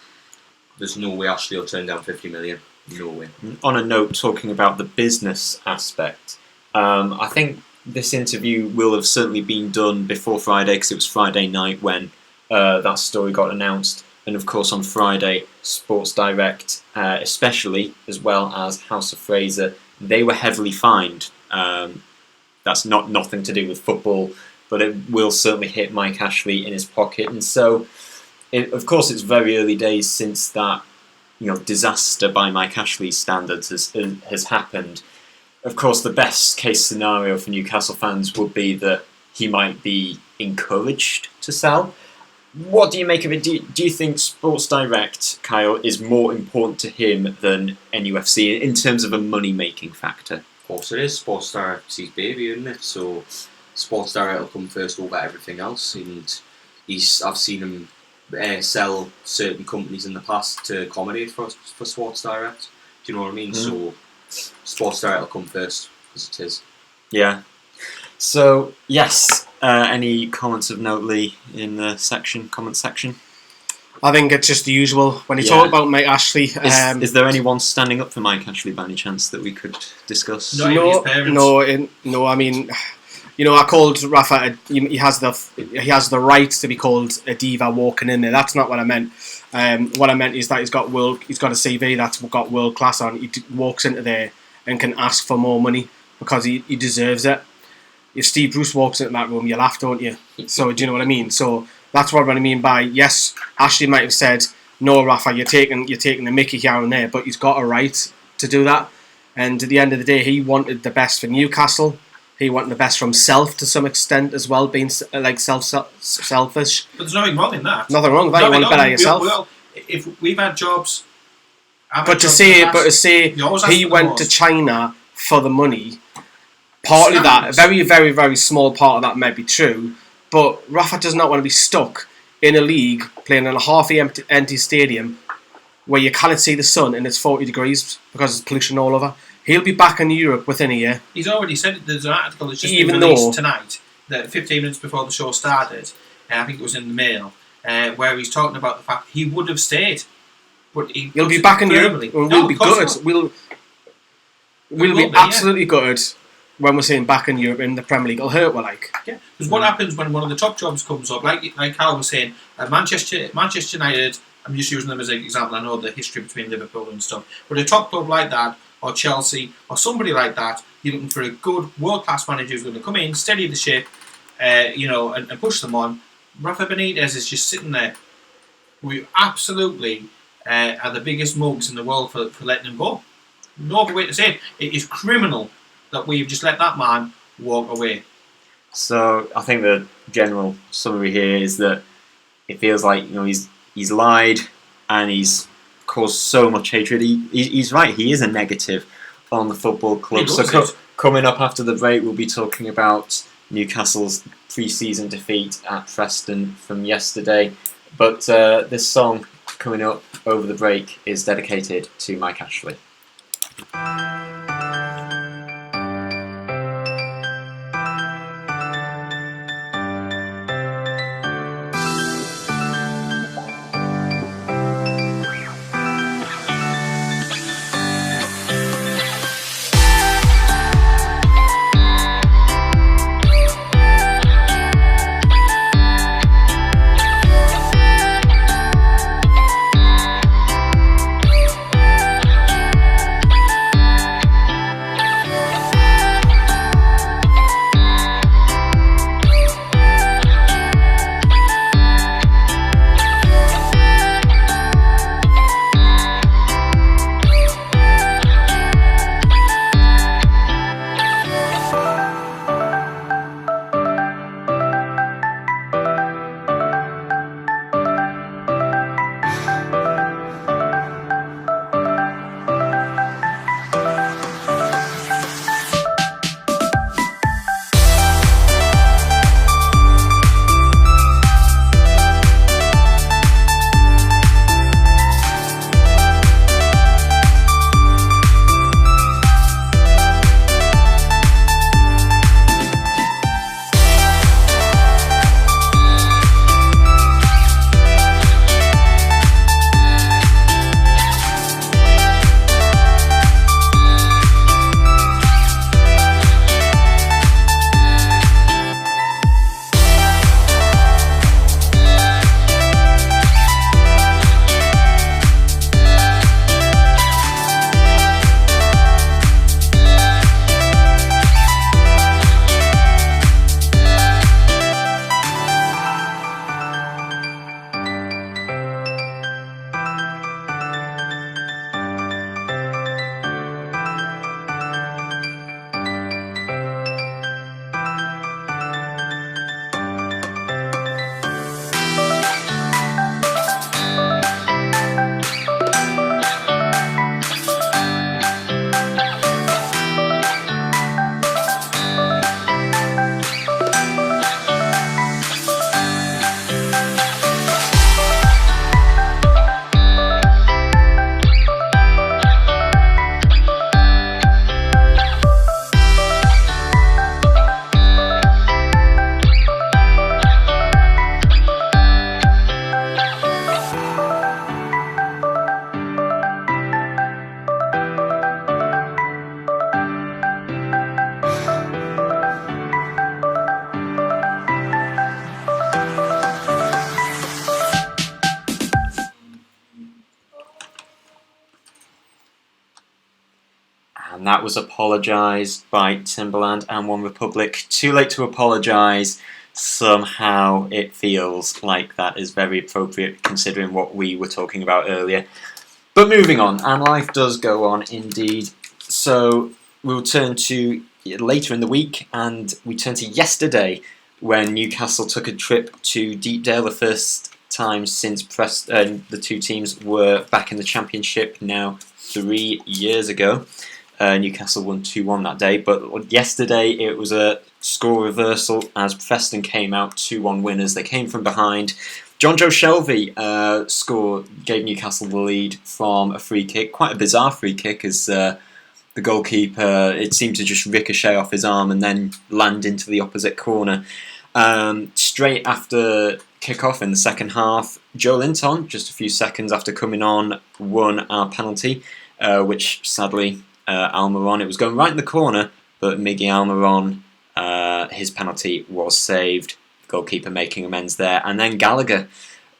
there's no way Ashley will turn down 50 million. No way. On a note, talking about the business aspect, I think this interview will have certainly been done before Friday because it was Friday night when that story got announced. And of course on Friday, Sports Direct, especially, as well as House of Fraser, they were heavily fined. That's nothing to do with football, but it will certainly hit Mike Ashley in his pocket. And so, of course, it's very early days since that disaster by Mike Ashley's standards has happened. Of course, the best case scenario for Newcastle fans would be that he might be encouraged to sell. What do you make of it? Do you think Sports Direct, Kyle, is more important to him than NUFC in terms of a money-making factor? Of course it is. Sports Direct's his baby, isn't it? So Sports Direct will come first over everything else. And I've seen him sell certain companies in the past to accommodate for Sports Direct. Do you know what I mean? So Sports Direct will come first because it is. Yeah. So yes, any comments of note, Lee, in the comment section? I think it's just the usual. When you talk about Mike Ashley, is there anyone standing up for Mike Ashley by any chance that we could discuss? No. I mean, I called Rafa. He has the right to be called a diva walking in there. That's not what I meant. What I meant is that he's got a CV that's got world class on. He walks into there and can ask for more money because he deserves it. If Steve Bruce walks into that room, you laugh, don't you? So do you know what I mean? So that's what I mean by, yes, Ashley might have said, no, Rafa, you're taking the mickey here and there, but he's got a right to do that. And at the end of the day, he wanted the best for Newcastle. He wanted the best for himself to some extent as well, being like selfish. But there's nothing wrong in that. Nothing wrong with that. You want to better yourself. If we've had jobs, but to say he went to China for the money, partly that, a very, very, very small part of that may be true, but Rafa does not want to be stuck in a league playing in a half-empty stadium where you cannot see the sun and it's 40 degrees because there's pollution all over. He'll be back in Europe within a year. He's already said there's an article that's just been released tonight, that 15 minutes before the show started, I think it was in the Mail, where he's talking about the fact he would have stayed. But he'll be back in Europe. We'll be good. We'll be absolutely good when we're saying back in Europe in the Premier League. It'll hurt, because what happens when one of the top jobs comes up, like Carl was saying, Manchester United, I'm just using them as an example, I know the history between Liverpool and stuff, but a top club like that, or Chelsea, or somebody like that, you're looking for a good world-class manager who's going to come in, steady the ship, and push them on. Rafa Benitez is just sitting there. We absolutely are the biggest mugs in the world for letting him go. No other way to say it. It is criminal that we've just let that man walk away. So I think the general summary here is that it feels like he's lied and he's caused so much hatred. He's right. He is a negative, on the football club. He So loves it. coming up after the break, we'll be talking about Newcastle's pre-season defeat at Preston from yesterday. But this song coming up over the break is dedicated to Mike Ashley. And that was apologised by Timberland and One Republic. Too late to apologise. Somehow it feels like that is very appropriate considering what we were talking about earlier. But moving on, and life does go on indeed. So we'll turn to later in the week, and we turn to yesterday when Newcastle took a trip to Deepdale, the first time since the two teams were back in the Championship now 3 years ago. Newcastle won 2-1 that day, but yesterday it was a score reversal as Preston came out 2-1 winners. They came from behind. John Joe Shelby gave Newcastle the lead from a free kick, quite a bizarre free kick as the goalkeeper, it seemed to just ricochet off his arm and then land into the opposite corner. Straight after kick-off in the second half, Joelinton, just a few seconds after coming on, won our penalty, which sadly Almiron, it was going right in the corner, but Miggy Almiron, his penalty was saved, goalkeeper making amends there. And then Gallagher,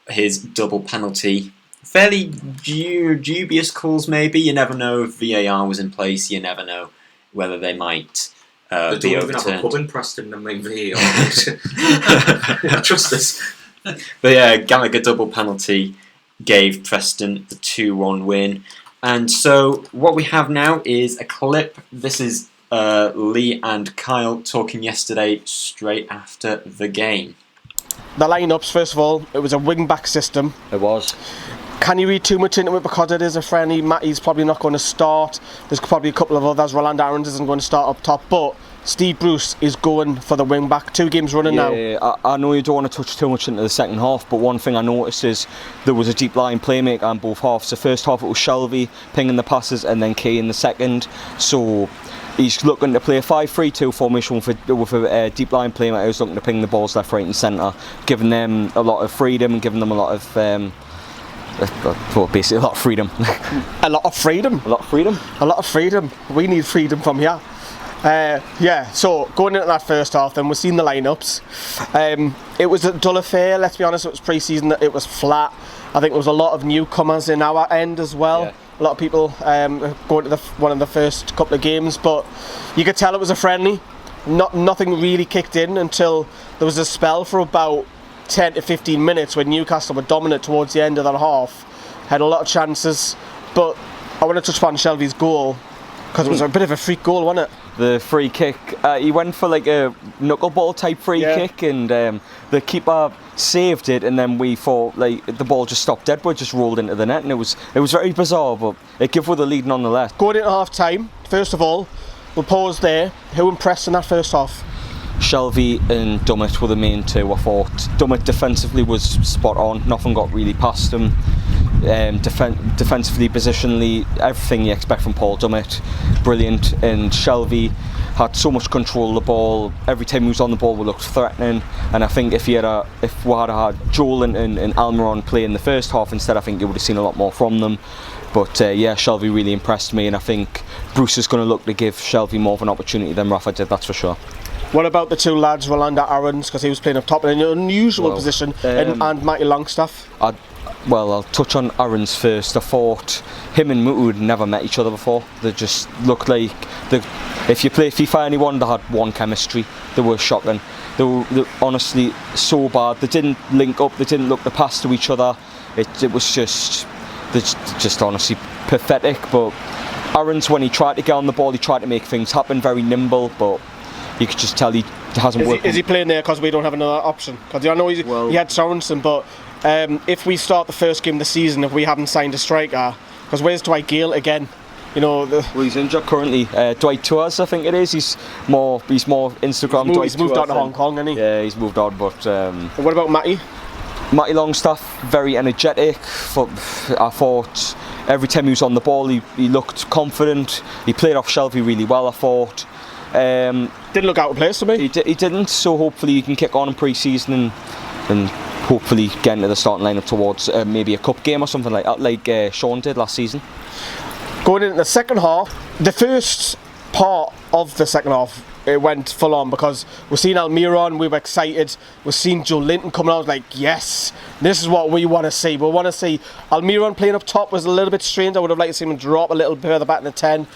his double penalty, fairly dubious calls maybe, you never know if VAR was in place, you never know whether they might they be don't even overturned. have a pub in Preston and make VAR. Trust us. But yeah, Gallagher double penalty gave Preston the 2-1 win. And so what we have now is a clip. This is Lee and Kyle talking yesterday straight after the game. The lineups, first of all, it was a wing-back system. It was. Can you read too much into it because it is a friendly? Matty's probably not going to start. There's probably a couple of others. Roland Aarons isn't going to start up top, but Steve Bruce is going for the wing back. 2 games running now. Yeah, I know you don't want to touch too much into the second half, but one thing I noticed is there was a deep line playmaker on both halves. The first half it was Shelby pinging the passes, and then Kay in the second. So he's looking to play a 5-3-2 formation with a deep line playmaker who's looking to ping the balls left, right and centre, giving them a lot of freedom and giving them a lot of basically a lot of freedom. A lot of freedom. A lot of freedom. A lot of freedom. We need freedom from here. So going into that first half, then we've seen the lineups. It was a dull affair. Let's be honest. It was pre-season. It was flat. I think there was a lot of newcomers in our end as well. Yeah. A lot of people going to one of the first couple of games, but you could tell it was a friendly. Nothing really kicked in until there was a spell for about 10 to 15 minutes when Newcastle were dominant towards the end of that half. Had a lot of chances, but I want to touch upon Shelby's goal because it was a bit of a freak goal, wasn't it? The free kick, he went for like a knuckleball type free kick, and the keeper saved it, and then we thought like the ball just stopped dead, but just rolled into the net, and it was very bizarre, but it gave us the lead nonetheless. Going into half time, first of all, we'll pause there. Who impressed in that first half? Shelby and Dummett were the main two. I thought Dummett defensively was spot on. Nothing got really past him. Defensively, positionally, everything you expect from Paul Dummett, brilliant. And Shelby had so much control of the ball. Every time he was on the ball, we looked threatening. And I think if we had had Joelinton and Almiron play in the first half instead, I think you would have seen a lot more from them. But Shelby really impressed me, and I think Bruce is going to look to give Shelby more of an opportunity than Rafa did. That's for sure. What about the 2 lads, Rolanda Aarons, because he was playing up top in an unusual position, and Matty Longstaff? I'll touch on Aarons first. I thought him and Mutu had never met each other before. They just looked like if you play FIFA anyone, they had one chemistry. They were shocking. They were honestly so bad. They didn't link up. They didn't look to pass to each other. It was just honestly pathetic. But Aarons, when he tried to get on the ball, he tried to make things happen. Very nimble, but you could just tell he hasn't worked. Is he playing there because we don't have another option? Because I know he had Sorensen, but if we start the first game of the season, if we haven't signed a striker, because where's Dwight Gale again? Well, he's injured currently. Dwight Tours, I think it is. He's more Instagram. He's moved on to Hong Kong, hasn't he? Yeah, he's moved on. But what about Matty? Matty Longstaff, very energetic. I thought every time he was on the ball, he looked confident. He played off Shelby really well, I thought. Didn't look out of place to me. He didn't, so hopefully he can kick on in pre-season and hopefully get into the starting lineup towards maybe a cup game or something like that, like Sean did last season. Going into the second half, the first part of the second half, it went full on because we've seen Almiron, we were excited. We've seen Joelinton coming out like, yes, this is what we want to see. We want to see Almiron playing up top was a little bit strange. I would have liked to see him drop a little further back in the 10.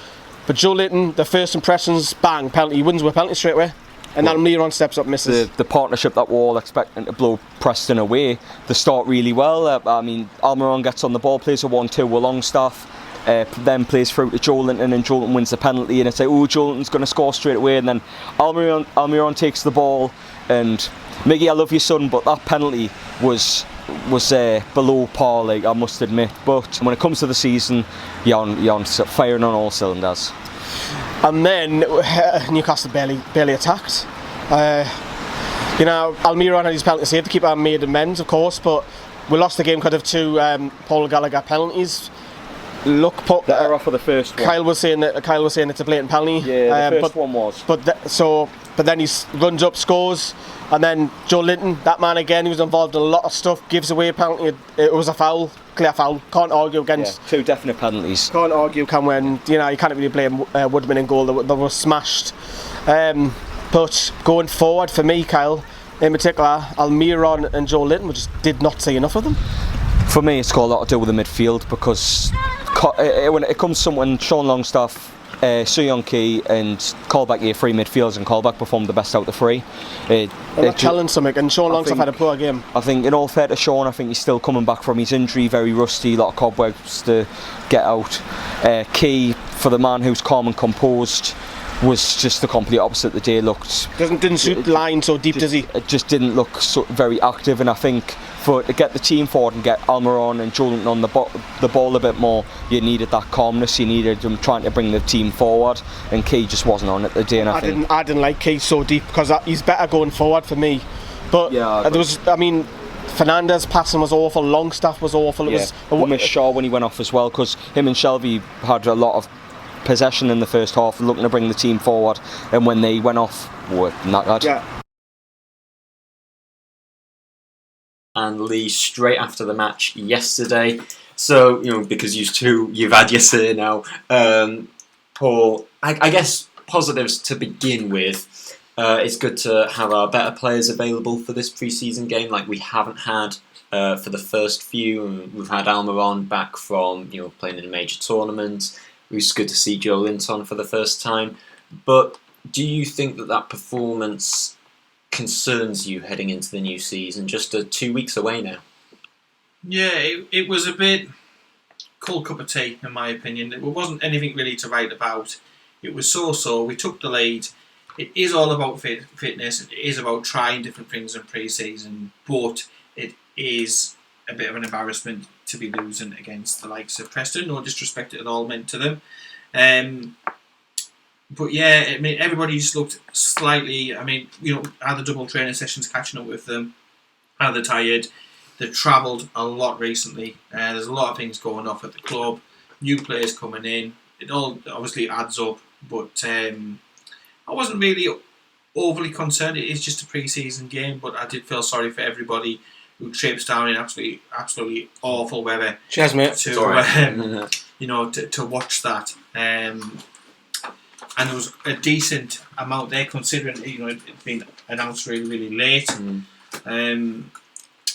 But Joelinton, the first impressions, bang, penalty, he wins with a penalty straight away. And then Almiron steps up, misses. The partnership that we're all expecting to blow Preston away, they start really well. I mean, Almiron gets on the ball, plays a 1-2 with Longstaff, then plays through to Joelinton, and Joelinton wins the penalty, and it's like, oh, Joelinton's going to score straight away, and then Almiron takes the ball, and Miggy, I love you, son, but that penalty was below par, like I must admit. But when it comes to the season, you're on firing on all cylinders. And then Newcastle barely attacked. Almiron had his penalty save. The keeper made amends, of course, but we lost the game because of 2 Paul Gallagher penalties. The error for the first one. Kyle was saying it's a blatant penalty. Yeah, the first one was. But then he runs up, scores, and then Joelinton, that man again, he was involved in a lot of stuff, gives away a penalty. It was a foul, clear foul. Can't argue against. Yeah, 2 definite penalties. Can't argue, you can't really blame Woodman in goal. They were smashed. But going forward for me, Kyle, in particular, Almiron and Joelinton, we just did not see enough of them. For me, it's got a lot to do with the midfield because when it comes to someone, Sean Longstaff, Sung-yueng Key and Colback here, 3 midfielders, and Colback performed the best out of the 3. I'm not telling something, and Sean Longstaff had a poor game. I think, in all fair to Sean, I think he's still coming back from his injury, very rusty, a lot of cobwebs to get out. Key, for the man who's calm and composed, was just the complete opposite. The day looked Didn't suit the line so deep, does he? It just didn't look very active, and I think to get the team forward and get Almiron and Joelinton on the ball a bit more, you needed that calmness. You needed them trying to bring the team forward, and Key just wasn't on it today. And I didn't like Key so deep because he's better going forward for me. But Fernandez passing was awful. Longstaff was awful. We missed Shaw when he went off as well, because him and Shelby had a lot of possession in the first half, looking to bring the team forward, and when they went off, were knackered. Yeah. And Lee, straight after the match yesterday, so because you've had your say now, Paul, I guess positives to begin with. It's good to have our better players available for this pre-season game, like we haven't had for the first few. We've had Almiron back from playing in a major tournament. It was good to see Joelinton for the first time. But do you think that performance concerns you heading into the new season, just 2 weeks away now? Yeah, it was a bit cold cup of tea, in my opinion. It wasn't anything really to write about. It was so-so. We took the lead. It is all about fitness. It is about trying different things in pre-season, but it is a bit of an embarrassment to be losing against the likes of Preston. No disrespect at all meant to them. But yeah, I mean, everybody just looked slightly. I mean, had the double training sessions catching up with them. Are they tired? They've travelled a lot recently. There's a lot of things going off at the club. New players coming in. It all obviously adds up, but I wasn't really overly concerned. It is just a pre-season game, but I did feel sorry for everybody who traipsed down in absolutely awful weather. Cheers, mate. To watch that. And there was a decent amount there, considering it'd been announced really, really late.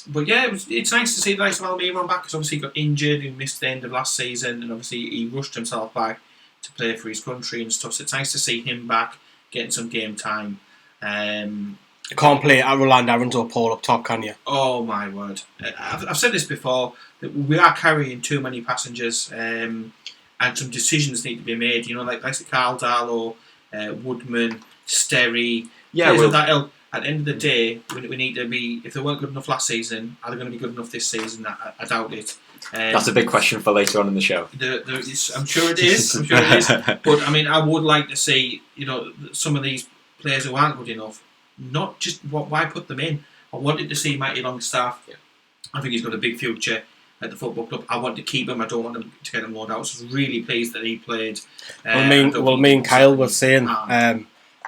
But yeah, it's nice to see the likes of Almiron back, because obviously he got injured, he missed the end of last season, and obviously he rushed himself back to play for his country and stuff. So it's nice to see him back, getting some game time. You can't play at Roland Aaron's or Paul up top, can you? Oh my word! I've said this before, that we are carrying too many passengers, and some decisions need to be made. Like Carl Darlow, Woodman, Sterry. Yeah, of that ilk. At the end of the day, we need to be. If they weren't good enough last season, are they going to be good enough this season? I doubt it. That's a big question for later on in the show. I'm sure it is. But I mean, I would like to see some of these players who aren't good enough. Not just why put them in. I wanted to see Mighty Longstaff. Yeah. I think he's got a big future at the football club. I want to keep him. I don't want him to get him loaned out. So I was really pleased that he played. Me and Kyle were saying.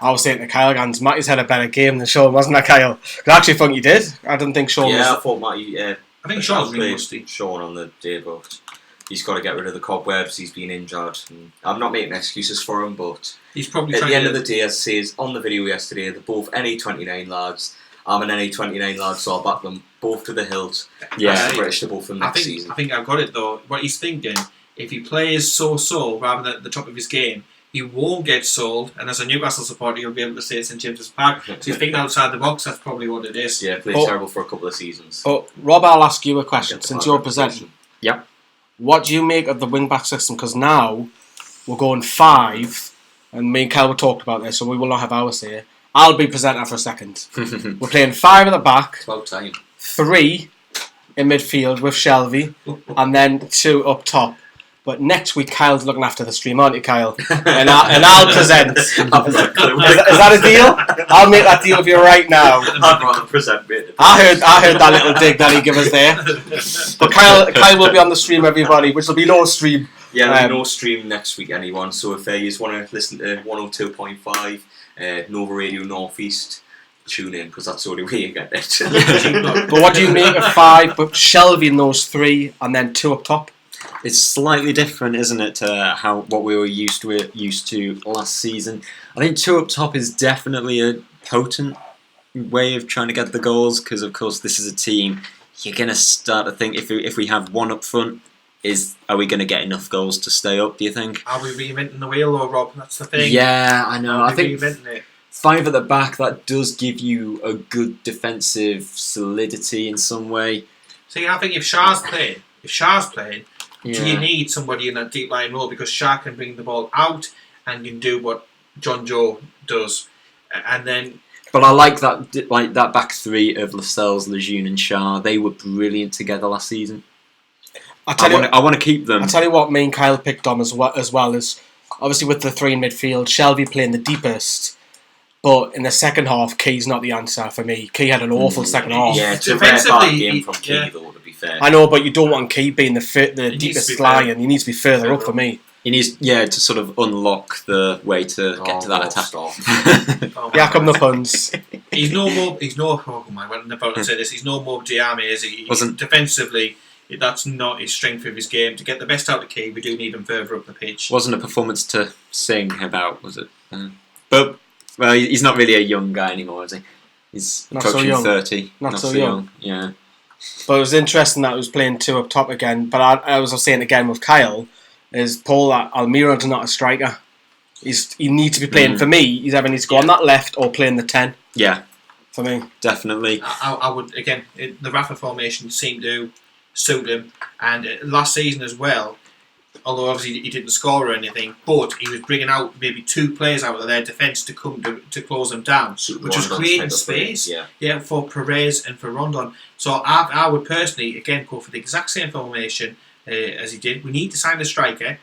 I was saying to Kyle Gans, Matty's had a better game than Sean, wasn't it, Kyle? I actually think he did. I didn't think Sean was. Yeah, I thought Matty. I think Sean's really rusty. Sean on the day, but he's got to get rid of the cobwebs. He's been injured. And I'm not making excuses for him, but he's probably at the end of the day, as it says on the video yesterday, they're both NA29 lads. I'm an NA29 lad, so I'll back them both to the hilt. Yeah, British to both of them next season. I think I've got it though. What he's thinking, if he plays so rather than at the top of his game, he won't get sold, and as a Newcastle supporter, you'll be able to say it's in James's Park. So he's thinking outside the box. That's probably what it is. Yeah, played terrible for a couple of seasons. Oh, Rob, I'll ask you a question since you're presenting. Yep. What do you make of the wing-back system? Because now we're going 5, and me and Kel were talked about this, so we will not have ours here. I'll be presenter for a second. We're playing 5 at the back, It's about time. 3 in midfield with Shelby, and then 2 up top. But next week, Kyle's looking after the stream, aren't you, Kyle? and I'll present. Is that a deal? I'll make that deal with you right now. I'd rather present, mate. I heard that little dig that he gave us there. But Kyle will be on the stream, everybody, which will be no stream. Yeah, there'll be no stream next week, anyone. So if you just want to listen to 102.5 Nova Radio Northeast, tune in, because that's the only way you get it. But what do you make of 5, but Shelby in those 3, and then 2 up top? It's slightly different, isn't it, to what we were used to last season. I think 2 up top is definitely a potent way of trying to get the goals, because of course this is a team. You're going to start to think, if we have 1 up front, are we going to get enough goals to stay up, do you think? Are we reinventing the wheel, though, Rob? That's the thing. Yeah, I know. I think reinventing it. 5 at the back, that does give you a good defensive solidity in some way. See, I think if Shah's playing, do you need somebody in that deep line role, because Shah can bring the ball out and can do what John Joe does, and then. But I like that back three of Lascelles, Lejeune, and Shah. They were brilliant together last season. I want to keep them. I'll tell you what me and Kyle picked on as well is obviously with the three in midfield, Shelby playing the deepest, but in the second half, Key's not the answer for me. Key had an awful second half. Yeah, it's a very bad game from Key, though, to be fair. I know, but you don't want Key being the deepest line. He needs to be further up for me. He needs, to sort of unlock the way to get to that attack. Yeah, come the puns. He's no. Oh my! I'm about to say this. He's no more Diame, is he? Defensively, that's not his strength of his game. To get the best out of Key, we do need him further up the pitch. Wasn't a performance to sing about, was it? But he's not really a young guy anymore, is he? He's not approaching so 30. Not so young. Yeah. But it was interesting that he was playing two up top again. But I was saying again with Kyle. Is Paul that Almiron's not a striker. He needs to be playing for me. He either needs to go on that left or playing the 10. Yeah, for me, definitely. I would again. The Rafa formation seemed to suit him, and last season as well. Although obviously he didn't score or anything, but he was bringing out maybe two players out of their defence to come to close them down, which was creating space. For Perez and for Rondon. So I would personally again go for the exact same formation. As he did. We need to sign a striker,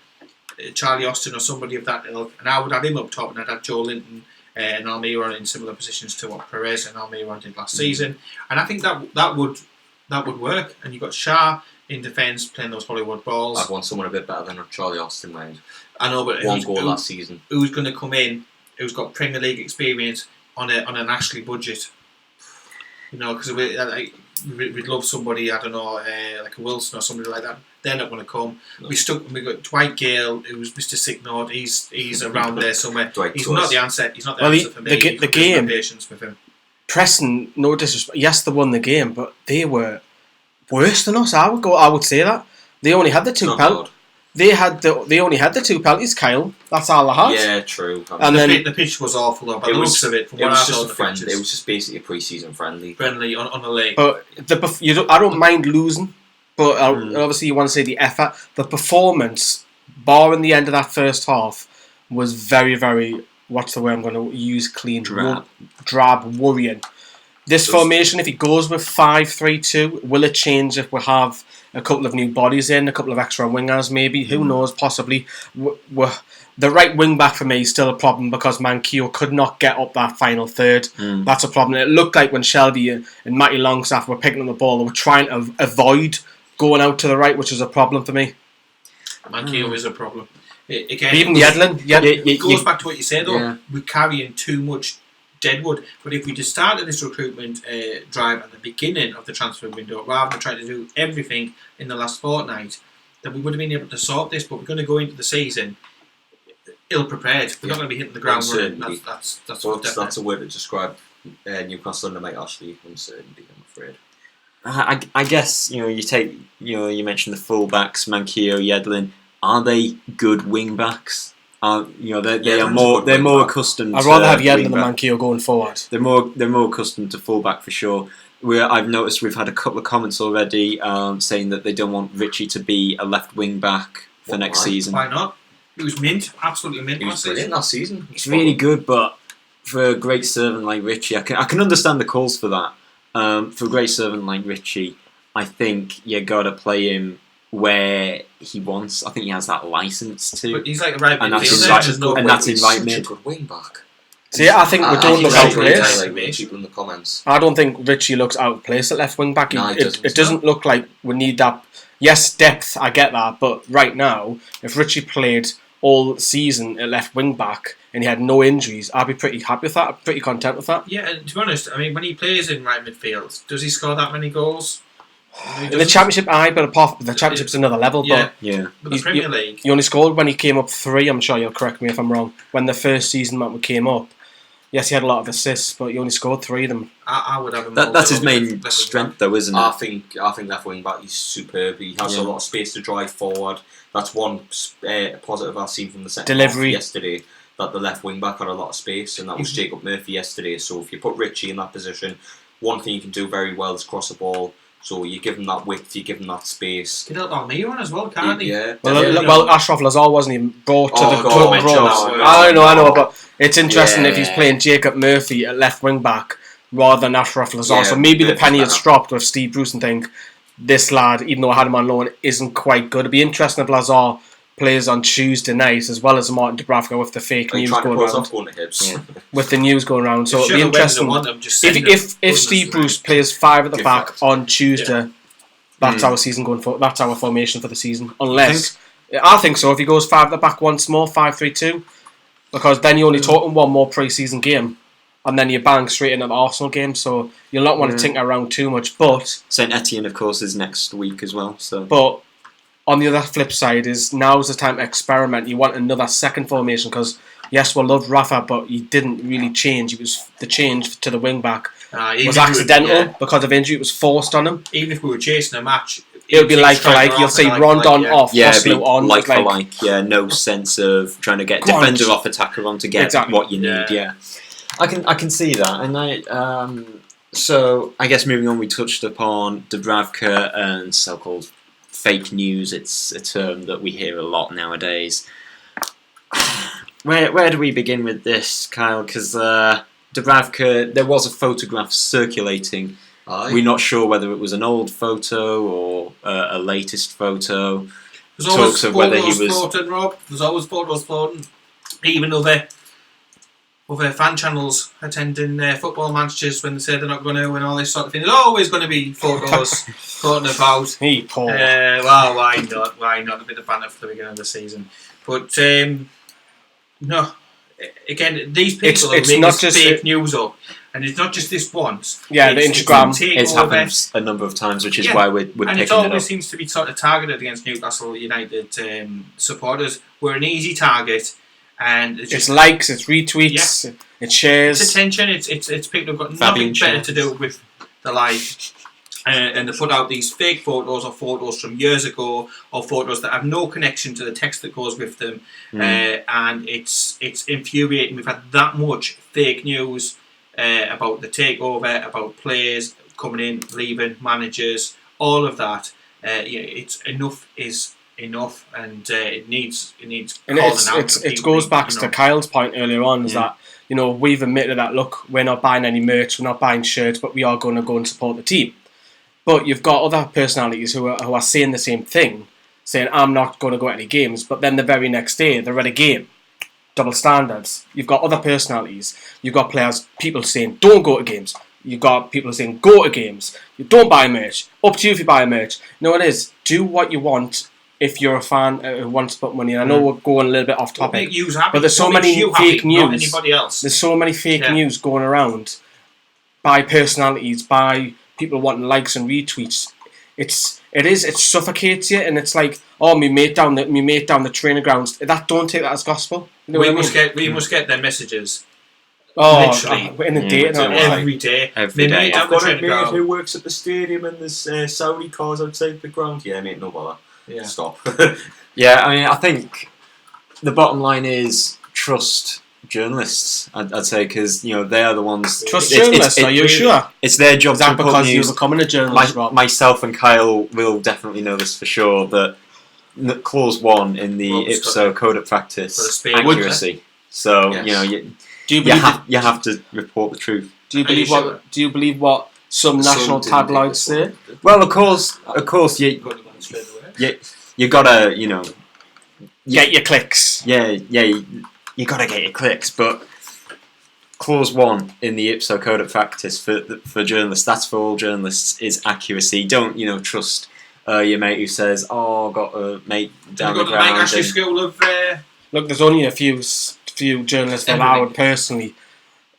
Charlie Austin or somebody of that ilk, and I would have him up top, and I'd have Joelinton and Almiron in similar positions to what Perez and Almiron did last season, and I think that would work. And you've got Shah in defence playing those Hollywood balls. I'd want someone a bit better than Charlie Austin, mind. I know, but one goal last season. Who's going to come in? Who's got Premier League experience on an Ashley budget? Because we'd love somebody, I don't know, like a Wilson or somebody like that. They're not going to come. No. We got Dwight Gale, who's Mr. Sicknord. He's around there somewhere. He's not the answer. He's not the answer for me. The game. Patience with him. Preston, no disrespect. Yes, they won the game, but they were worse than us. I would say that they only had the two penalties. They only had the two penalties, Kyle. That's all they had. Yeah, true. And then the pitch was awful though. By the looks of it, it was just a friendly. It was just basically a pre-season friendly. Friendly on a lake. But I don't mind losing, but obviously you want to say the effort, the performance, barring the end of that first half, was very, very. What's the word I'm going to use? Clean, drab, worrying. This formation, if he goes with 5-3-2, will it change if we have a couple of new bodies in, a couple of extra wingers maybe? Who knows, possibly. The right wing back for me is still a problem because Manquillo could not get up that final third. That's a problem. It looked like when Shelby and Matty Longstaff were picking up the ball, they were trying to avoid going out to the right, which is a problem for me. Manquillo is a problem. Again, even Yedlin. It goes back to what you said though. We're carrying too much deadwood. But if we just started this recruitment drive at the beginning of the transfer window, rather than trying to do everything in the last fortnight, then we would have been able to sort this. But we're going to go into the season ill-prepared. We're not going to be hitting the ground running. That's a word to describe Newcastle under Mike Ashley. Uncertainty, I'm afraid. I guess you mentioned the full-backs, Manquillo, Yedlin. Are they good wing backs? They're more accustomed. I'd rather have Yedlin than Manquillo going forward. They're more accustomed to full-back for sure. I've noticed we've had a couple of comments already saying that they don't want Richie to be a left wing back for next season. Why not? He was mint, absolutely mint. He was brilliant last season. He's really good, but for a great servant like Richie, I can understand the calls for that. For a great servant like Richie, I think you got to play him where he wants. I think he has that license to. But he's like a right midfielder, and that's in right mid. Good wing back. See, I think we don't look out of place. People in the comments. I don't think Richie looks out of place at left wing back. It doesn't look like we need that. Yes, depth. I get that, but right now, if Richie played all season at left wing back and he had no injuries, I'd be pretty happy with that. I'm pretty content with that. Yeah, and to be honest, I mean, when he plays in right midfield, does he score that many goals? In the Championship, but apart from the Championship's another level. But the Premier League, he only scored when he came up 3. I'm sure you'll correct me if I'm wrong. When the first season that we came up, yes, he had a lot of assists, but he only scored 3 of them. I would have him. That's his main strength, though, isn't it? I think left wing back is superb. He has a lot of space to drive forward. That's one positive I've seen from the second delivery half yesterday. That the left wing back had a lot of space, and that was Jacob Murphy yesterday. So if you put Richie in that position, one thing you can do very well is cross the ball So you give him that width, you give him that space. He did Almiron as well, can't he? Yeah. Well, Ashraf Lazar wasn't even brought to the club. no. I know, but it's interesting if he's playing Jacob Murphy at left wing back rather than Ashraf Lazar. Yeah, so maybe the Murphy's penny has better. dropped with Steve Bruce and think this lad, even though I had him on loan, isn't quite good. It'd be interesting if Lazar plays on Tuesday night as well as Martin Dubravka with the fake Are you news trying to going put us around. off going to Hibs? With the news going around, so If it'd be Sheffield Wednesday interesting. want him, just send him. If Steve Bruce plays 5 at the Give back that. on Tuesday, that's our season going for. That's our formation for the season. Unless I think so. If he goes 5 at the back once more, 5-3-2, because then you're only talking one more pre-season game, and then you bang straight into the Arsenal game. So you'll not want to tinker around too much. But Saint Etienne, of course, is next week as well. So, but on the other flip side is now's the time to experiment. You want another second formation because yes, we loved Rafa, but he didn't really change. It was the change to the wing back was accidental because of injury. It was forced on him. Even if we were chasing a match, It would be like for like. You'll say Rondon off, yeah, it'd be Roslu on, like for like like. Yeah, no sense of trying to get Go on. defender off, attacker on to get Exactly. what you need. Yeah, I can see that, and so I guess moving on, we touched upon Dubravka and so-called fake news. It's a term that we hear a lot nowadays. Where do we begin with this, Kyle? Because Dubravka, there was a photograph circulating. Aye. We're not sure whether it was an old photo or a latest photo. There's always Talks of whether he photos was. floating, Rob. There's always photos floating. Even other fan channels attending football matches when they say they're not going to and all this sort of thing. There's always going to be photos floating about. he Paul. Well, why not? Why not? A bit of banter for the beginning of the season. But no, again, these people It's are making not just fake news up, and it's not just this once. Yeah, the Instagram. It's happened a number of times, which is Yeah. why we're And picking it it always up. seems to be sort of targeted against Newcastle United supporters. We're an easy target, and it's It's just likes, it's retweets, it shares. it's attention. It's people who've got Fabian nothing better to shares. do with their life. And they put out these fake photos or photos from years ago or photos that have no connection to the text that goes with them, and it's infuriating. We've had that much fake news about the takeover, about players coming in, leaving, managers, all of that. It's enough is enough, and it needs And calling out. it goes back to Kyle's point earlier on, is that we've admitted that, look, we're not buying any merch, we're not buying shirts, but we are going to go and support the team. But you've got other personalities who are saying the same thing, saying, I'm not going to go to any games, but then the very next day they're at a game. Double standards. You've got other personalities. You've got people saying, don't go to games. You've got people saying, go to games. You don't buy merch. Up to you if you buy merch. No, it is. Do what you want if you're a fan who wants to put money in. I know we're going a little bit off What topic. makes you happy? But there's so What makes many you fake happy, not news. anybody else. There's so many fake news going around by personalities, by people wanting likes and retweets. It suffocates you, and it's like, oh, me mate down the training grounds. Don't take that as gospel. You know we what I mean? we must get their messages literally in the day. every day. Every Me day. mate down I've the got a training mate ground. who works at the stadium and there's Saudi cars outside the ground. Yeah, mate, no bother. Yeah. Stop. Yeah, I mean, I think the bottom line is trust journalists. I'd say, because they are the ones. Trust journalists. Are you sure? It's their job Is that to report because you're news. becoming a journalist, Rob? Myself and Kyle will definitely know this for sure. That clause 1 in the Rob's IPSO code of got practice, a spade, accuracy. So Yes. Do you believe? you have to report the truth. Do you Are you believe sure? what? Do you believe what some national Sun didn't do tabloids this say? one. Well, of course, you gotta Get your clicks. you gotta get your clicks, but clause 1 in the IPSO code of practice for journalists, that's for all journalists, is accuracy. Don't trust your mate who says, "Oh, I've got a mate down the Got the Mike ground." Ashley and- School of Look, there's only a few journalists that I would personally,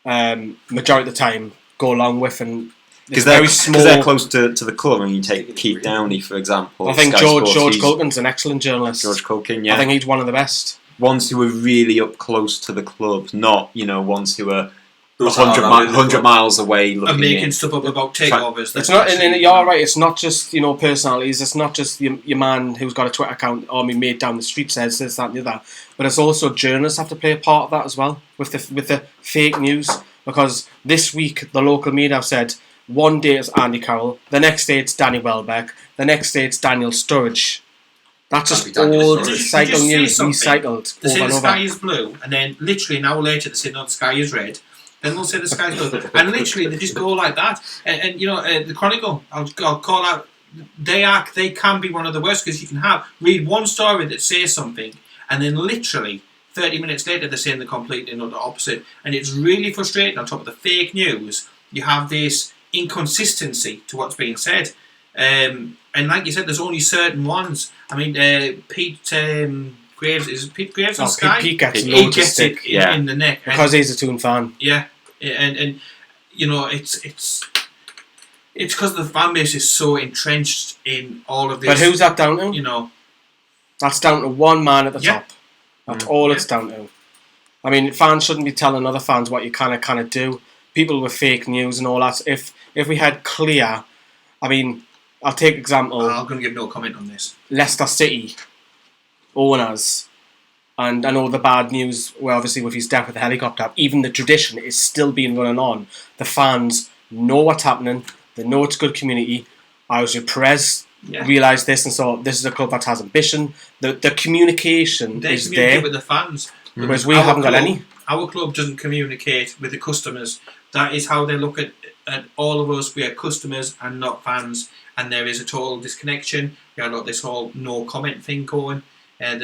majority of the time, go along with, and it's Because they're, very 'cause small. they're close to the club. And you take Keith Downey, for example. I think Sky George Sports, he's- Culkin's an excellent journalist. George Culkin, I yeah. think he's one of the best. Ones who are really up close to the club, not ones who are Those 100, are around the 100 club. miles away looking and making in. stuff up about takeovers. It's not, and you're right. It's not just personalities. It's not just your man who's got a Twitter account or me mate down the street says this, that, and the other. But it's also journalists have to play a part of that as well with the fake news. Because this week the local media have said One day it's Andy Carroll, the next day it's Danny Welbeck, the next day it's Daniel Sturridge. That's just old cycle news recycled They over say and the over. sky is blue, and then literally an hour later they say no, the sky is red. Then they'll say the sky is blue, and literally they just go like that. And the Chronicle, I'll call out. They can be one of the worst, because you can read one story that says something, and then literally 30 minutes later they're saying the complete and utter opposite, and it's really frustrating. On top of the fake news, you have this inconsistency to what's being said, and like you said, there's only certain ones. I mean, Pete Graves on Sky? Pete gets He loads of gets it stick in the neck because he's a Toon fan. Yeah, and it's because the fan base is so entrenched in all of this. But who's that down to? That's down to one man at the top. That's all it's down to. I mean, fans shouldn't be telling other fans what you kind of do. People with fake news and all that. If we had clear, I mean, I'll take example. I'm going to give no comment on this. Leicester City owners, and I know the bad news, well, obviously with his death with the helicopter, even the tradition is still being running on. The fans know what's happening. They know it's good community. I was with Perez. Realised this and saw this is a club that has ambition. The communication They is communicate there, with the fans. whereas we haven't got any. Our club doesn't communicate with the customers. That is how they look at all of us. We are customers and not fans, and there is a total disconnection. We have got this whole no comment thing going, and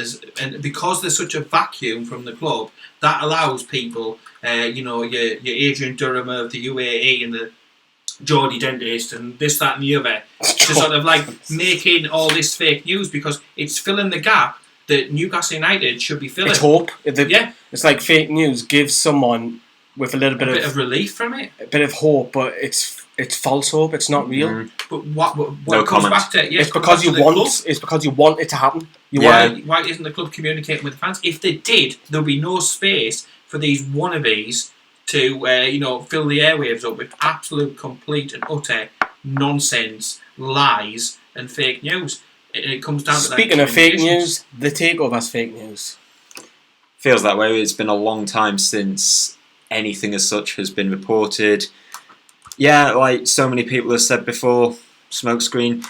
because there's such a vacuum from the club, that allows people, your Adrian Durham of the UAE and the Geordie Dentist and this, that and the other, to sort of like making all this fake news, because it's filling the gap that Newcastle United should be filling. It's hope. It's like fake news gives someone with a little bit of relief from it, a bit of hope, but it's false hope. It's not real. But what No comes comment. back to It's because you want it to happen. Why isn't the club communicating with the fans? If they did, there'll be no space for these wannabes to fill the airwaves up with absolute, complete and utter nonsense, lies and fake news. It comes down to that. Speaking of fake news, the takeover's fake news. Feels that way. It's been a long time since anything as such has been reported. Yeah, like so many people have said before, smokescreen.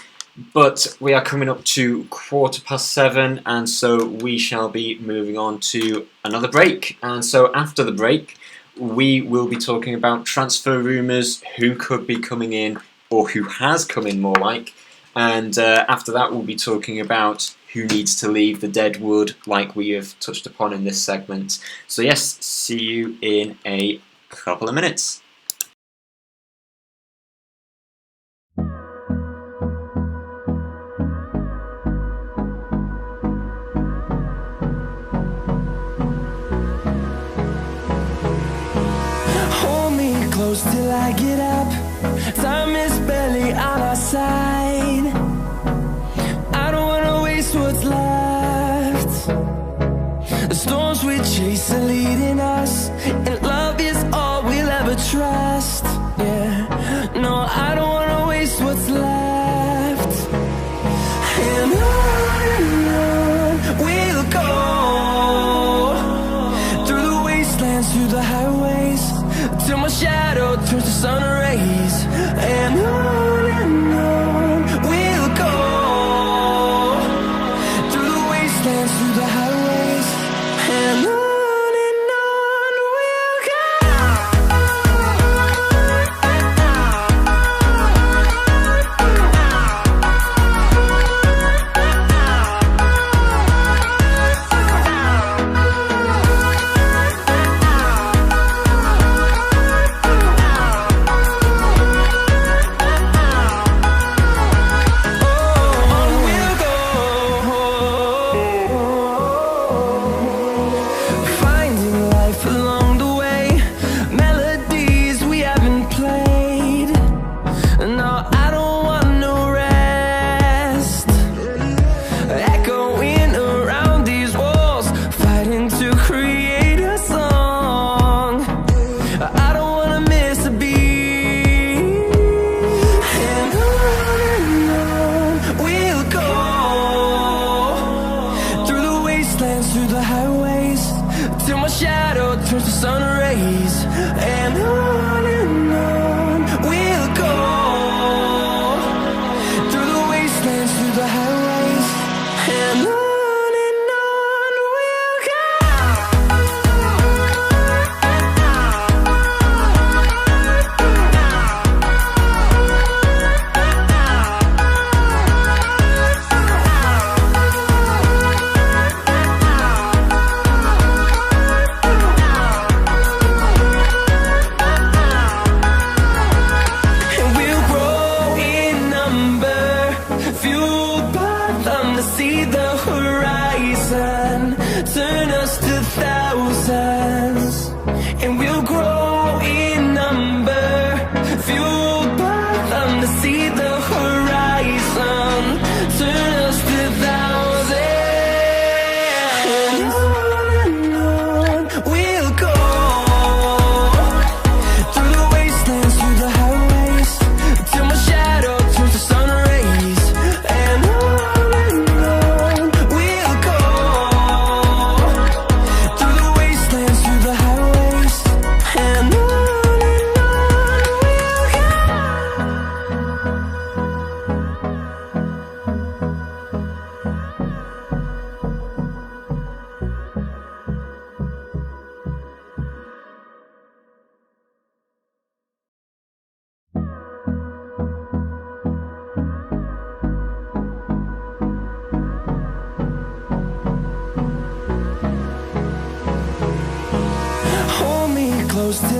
But we are coming up to 7:15, and so we shall be moving on to another break. And so after the break, we will be talking about transfer rumours, who could be coming in, or who has come in more like. And after that, we'll be talking about who needs to leave the dead wood, like we have touched upon in this segment. So yes, see you in a couple of minutes. Till I get up, time is barely on our side. I don't wanna waste what's left. The storms we chase are leading us, and love is all we'll ever trust. Yeah, no, I don't wanna waste what's left. And on we'll go, through the wastelands, through the highways, till my shadow turns to sun rays. And on we'll go, through the wastelands, through the highways. And on we'll turns to sun rays. And on we'll go.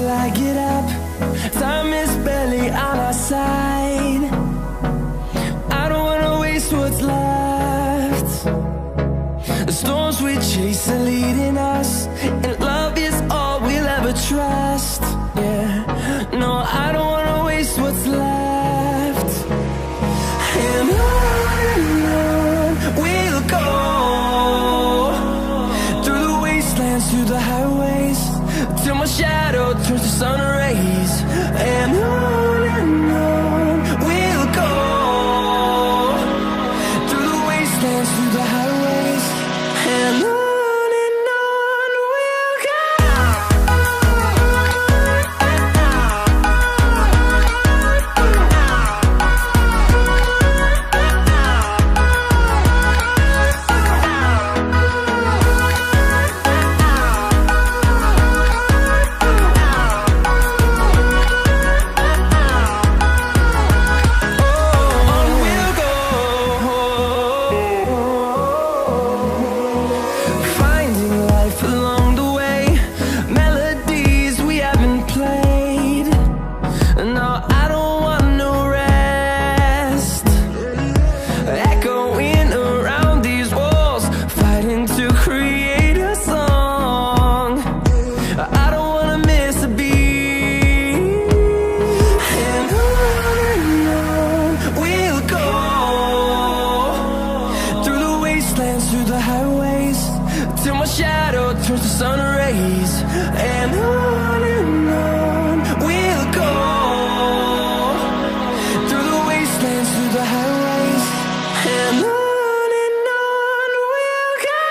till I get up. Time is barely on our side. I don't wanna waste what's left. The storms we chase are leading us, and love is all we'll ever trust. Yeah, no, I don't wanna waste what's left. And on we'll go, through the wastelands, through the highways, till my shadow turns to sun rays. And on we'll go, through the wastelands, through the highways, and on we'll go. Finding life along the way, melodies we haven't played. No, I don't want no rest. Echoing around these walls, fighting to create a song. I don't wanna miss a beat. And on we'll go, through the wastelands, through the highways, till my shadow turns to sun rays. And on we'll go, through the wastelands, through the highways, and on we'll go.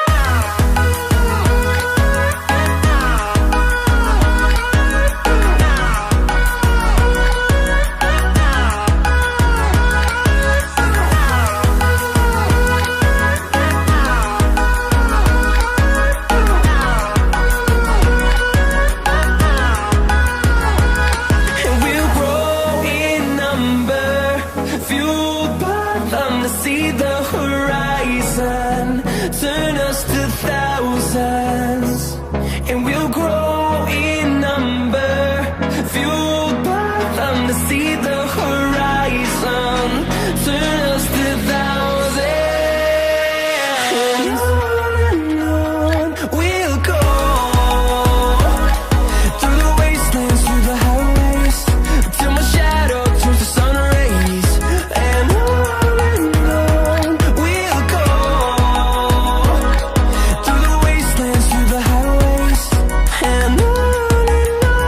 And we'll grow in number, fueled by them to see the horizon, turn us to thousands. And we'll grow in number, fueled by them to see the horizon, turn us to thousands. And on we'll go, through the wastelands, through the highways, till my shadow turns to sun rays. And on we'll go, through the wastelands, through the highways, and on we'll go.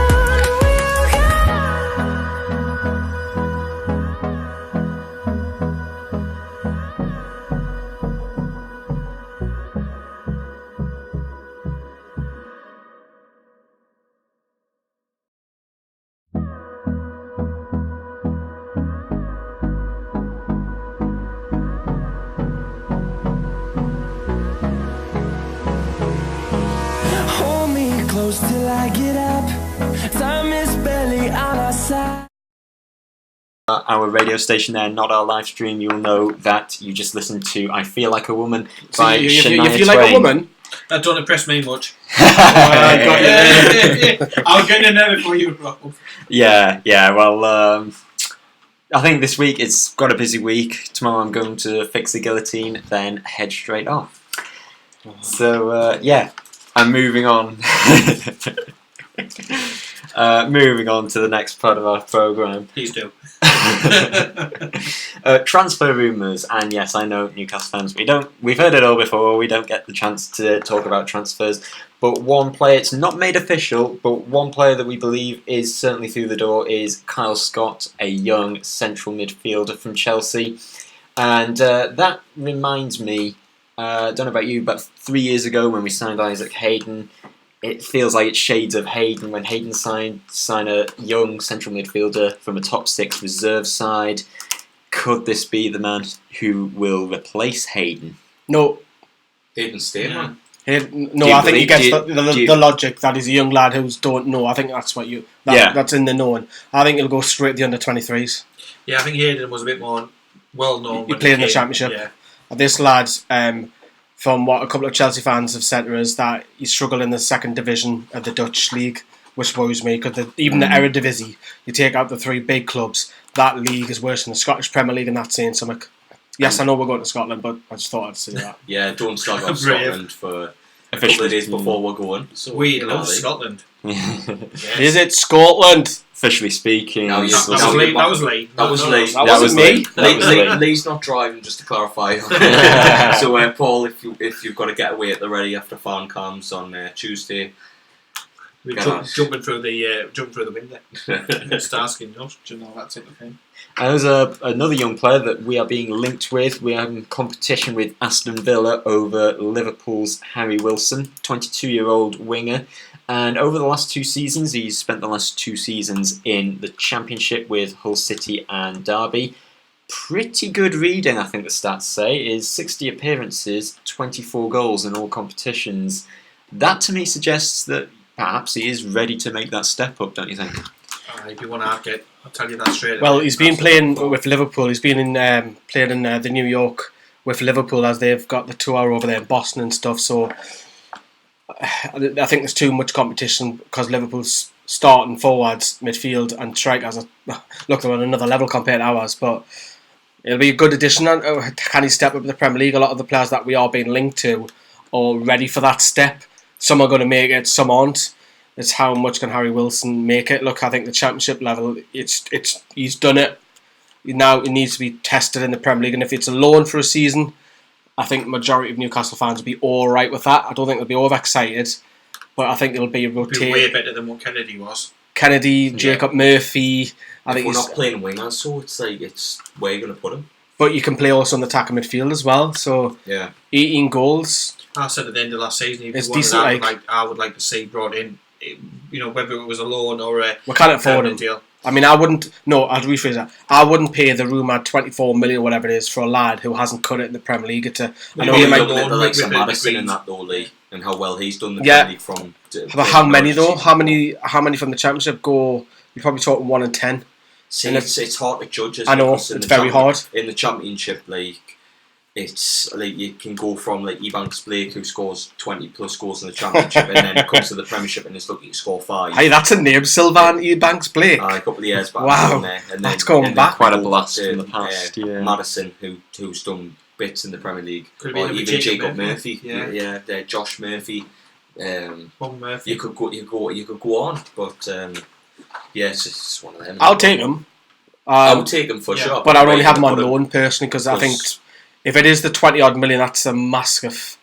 Hold me close till I get up. Time is barely on our side. Our radio station there, not our live stream, you'll know that you just listened to I Feel Like a Woman So by if Shania you like a Twain. woman, That don't impress me much. I got you. I'll get in there before you roll. Yeah, well, I think this week it's got a busy week. Tomorrow I'm going to fix the guillotine, then head straight off. So, yeah, I'm moving on. Moving on to the next part of our programme. Please do. Transfer rumours, and yes, I know Newcastle fans, we've heard it all before, we don't get the chance to talk about transfers, but one player, it's not made official, but one player that we believe is certainly through the door is Kyle Scott, a young central midfielder from Chelsea, and that reminds me, I don't know about you, but 3 years ago when we signed Isaac Hayden, it feels like it's shades of Hayden when Hayden signed a young central midfielder from a top six reserve side. Could this be the man who will replace Hayden? no. Hayden stay, man. No, you I think he believe- gets the logic that he's a young lad who's don't know. I think that's what that's in the knowing. I think he'll go straight to the under-23s. Yeah, I think Hayden was a bit more well known. He when played in the came. Championship. Yeah. This lad, from what a couple of Chelsea fans have said to us, that he struggled in the second division of the Dutch league which worries me because even the Eredivisie, you take out the 3 big clubs, that league is worse than the Scottish Premier League, and that's saying something. Yes, I know we're going to Scotland, but I just thought I'd say that. Yeah, don't start off Brave. Scotland for a couple of days before we're going. So We love Scotland. Is it Scotland? Officially speaking, Now you- That now was you- late. That was late. That was late. That wasn't me. Lee's not driving, just to clarify. So, Paul, if you've got to get away at the ready after fan cams on Tuesday, We're Get jumping through the window. Just asking us, do you know, that type of thing. And there's another young player that we are being linked with. We are in competition with Aston Villa over Liverpool's Harry Wilson, 22-year-old winger. And over the last 2 seasons, he's spent the last 2 seasons in the Championship with Hull City and Derby. Pretty good reading, I think the stats say, is 60 appearances, 24 goals in all competitions. That to me suggests that perhaps he is ready to make that step up, don't you think? If you want to argue it, I'll tell you that straight away. Well, he's been playing with Liverpool. He's been playing in the New York with Liverpool as they've got the tour over there in Boston and stuff. So I think there's too much competition because Liverpool's starting forwards, midfield, and strikers are looking at another level compared to ours. But it'll be a good addition. Can he step up in the Premier League? A lot of the players that we are being linked to are ready for that step. Some are going to make it, some aren't. It's how much can Harry Wilson make it. Look, I think the Championship level, he's done it. Now it needs to be tested in the Premier League, and if it's a loan for a season, I think the majority of Newcastle fans will be all right with that. I don't think they'll be overexcited, but I think it'll be It'll be rotate. way better than what Kennedy was. Kennedy, Jacob Murphy. I think we're he's, not playing wingers, so it's like where you're going to put him. but you can play also in the attack and midfield as well. So Yeah. 18 goals. I said at the end of last season, It's one that decent, I would like to see brought in. Whether it was a loan or a We can't afford him. permanent deal. I mean, I wouldn't. No, I'd rephrase that. I wouldn't pay the rumoured 24 million, whatever it is, for a lad who hasn't cut it in the Premier League. I know You're he might. looking at the likes of with the Madison Greens. and that though, Lee, and how well he's done the Yeah. Premier League from. But how many though? How many from the Championship go? You're probably talking 1 in 10. See, And it's hard to judge. I know, because in it's the very hard. In the Championship, it's like you can go from like Ebanks Blake, who scores 20 plus goals in the Championship, and then it comes to the Premiership and is looking to score 5. Hey, that's a name, Sylvan Ebanks Blake. A couple of years back. Wow. And then, That's going back. Quite a we go blast to, from the past, yeah. Madison, who's done bits in the Premier League, Could or have been even Jacob Jacob Murphy. Murphy. Yeah. Josh Murphy. One Murphy. You could go on, but yeah, it's just one of them. I'll take him. I would take them for yeah. sure, But I would only have him on But loan personally because I think Because- if it is the 20 odd million, that's a massive.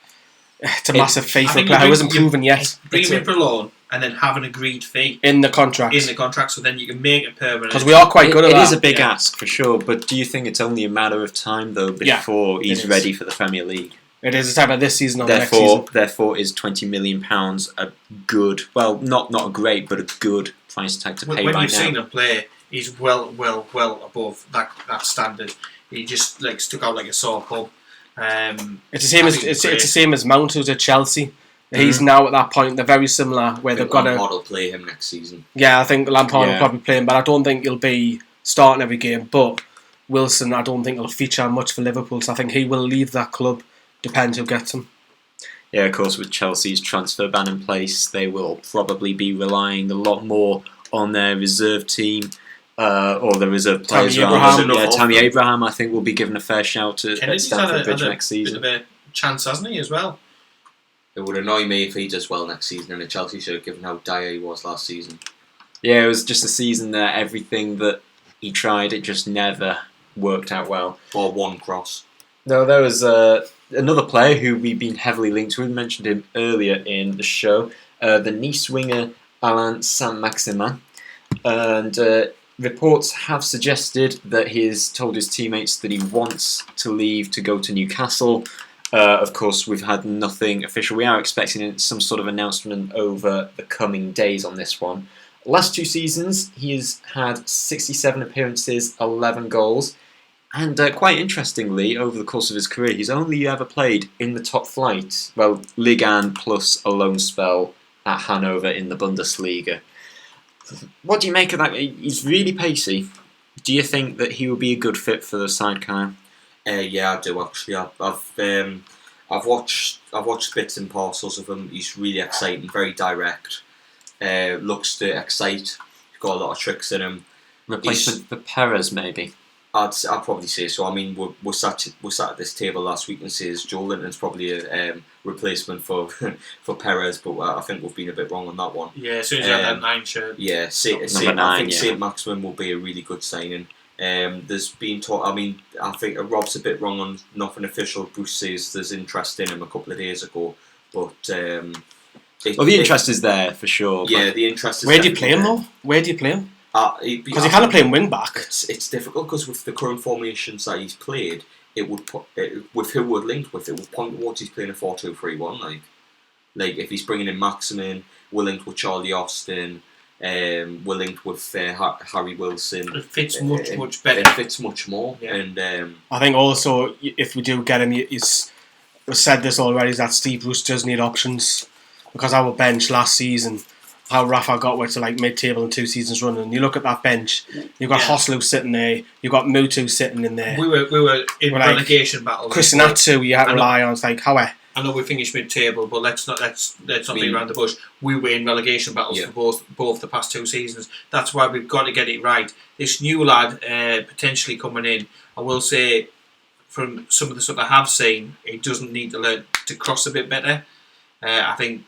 It's a massive fee I for a think player you who isn't bring- proven yet. Bring It's him in for a loan and then have an agreed fee in the contract in the contract, so then you can make it permanent. because we are quite good at It that. is a big Yeah. ask for sure, but do you think it's only a matter of time though Yeah, before it he's is. ready for the Premier League? It is it's either this season or the next season. Therefore, is £20 million a good, well, not a great, but a good price tag to pay when right you've now? seen him play, he's well above that standard. He just stuck out like a sore pub. It's the same I as think it's great. the same as Mount who's at Chelsea. He's now at that point. They're very similar where they've got Lampard will play him next season. Yeah, I think Lampard will Yeah. probably play him, but I don't think he'll be starting every game. But Wilson, I don't think he'll feature much for Liverpool, so I think he will leave that club. Depends who gets him. Yeah, of course, with Chelsea's transfer ban in place, they will probably be relying a lot more on their reserve team, or the reserve players. Tammy rather. Abraham. Yeah, Tammy Abraham, I think, will be given a fair shout at Kennedy's Stamford had Bridge a next bit season. of a chance, hasn't he, as well? It would annoy me if he does well next season in a Chelsea shirt, given how dire he was last season. Yeah, it was just a season that everything that he tried, it just never worked out well. Or one cross. No, there was another player who we've been heavily linked to. We mentioned him earlier in the show, the Nice winger Alain Saint-Maximin. And reports have suggested that he has told his teammates that he wants to leave to go to Newcastle. Of course, we've had nothing official. We are expecting some sort of announcement over the coming days on this one. Last 2 seasons, he has had 67 appearances, 11 goals. And quite interestingly, over the course of his career, he's only ever played in the top flight. Well, Ligue 1 plus a loan spell at Hanover in the Bundesliga. What do you make of that? He's really pacey. Do you think that he will be a good fit for the side, Kyle? Yeah, I do actually. I've watched bits and parcels of him. He's really exciting, very direct, looks to excite. He's got a lot of tricks in him. Replacement for Perez, maybe. I'd probably say so. I mean, we sat at this table last week and says Joelinton's probably a replacement for Perez, but I think we've been a bit wrong on that one. Yeah, as soon as you have that 9 shirt. Yeah, I think St. Maximin will be a really good signing. There's been talk. I mean, I think Rob's a bit wrong on nothing official. Bruce says there's interest in him a couple of days ago, but the interest is there for sure. Yeah, the interest is. Where do you play him though? Where do you play him? Because you can't play him wing back. It's difficult because with the current formations that he's played, it would with who we're linked with, it would point towards he's playing a 4-2-3-1. Like if he's bringing in Maximin, we're linked with Charlie Austin. We're linked with Harry Wilson. It fits much better. It fits much more. Yeah. And I think also if we do get him, we've said this already, is that Steve Bruce does need options, because our bench last season, how Rafa got with to like mid-table and 2 seasons running. You look at that bench. You've got Hoslu sitting there. You've got Mutu sitting in there. We were in relegation battles. Chris Natsu, you had to rely on. It's like how. I know we finished mid-table, but let's not beat around the bush. We were in relegation battles for both the past 2 seasons. That's why we've got to get it right. This new lad potentially coming in, I will say, from some of the stuff I have seen, he doesn't need to learn to cross a bit better. I think,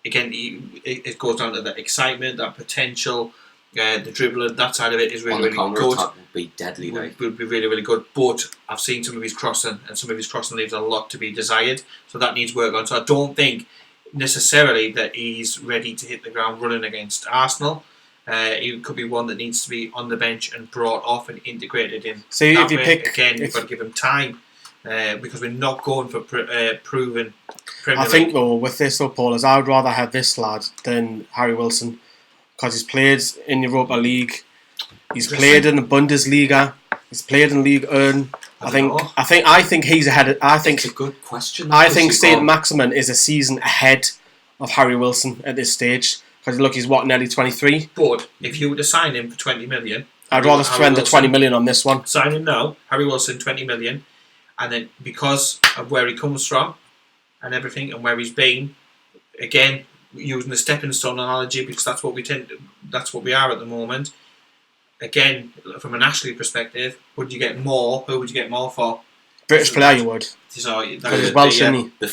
again, it goes down to that excitement, that potential, the dribbling, that side of it is really, really good. Would be deadly, would be really, really good. But I've seen some of his crossing, and some of his crossing leaves a lot to be desired. So that needs work on. So I don't think necessarily that he's ready to hit the ground running against Arsenal. He could be one that needs to be on the bench and brought off and integrated in. So if you pick again, you've got to give him time. Because we're not going for proven Premier League. I think though with this though, Paul, is I would rather have this lad than Harry Wilson, because he's played in Europa League, he's played in the Bundesliga, he's played in League 1. I think he's ahead. It's a good question. I think St. Maximin is a season ahead of Harry Wilson at this stage, because look, he's nearly 23. But if you were to sign him for 20 million, I'd rather spend the 20 million on this one. Sign him now, Harry Wilson, 20 million. And then because of where he comes from and everything and where he's been, again, using the stepping stone analogy, because that's what we are at the moment. Again, from an Ashley perspective, would you get more? Who would you get more for? British player, you would. So he's Welsh, isn't he? The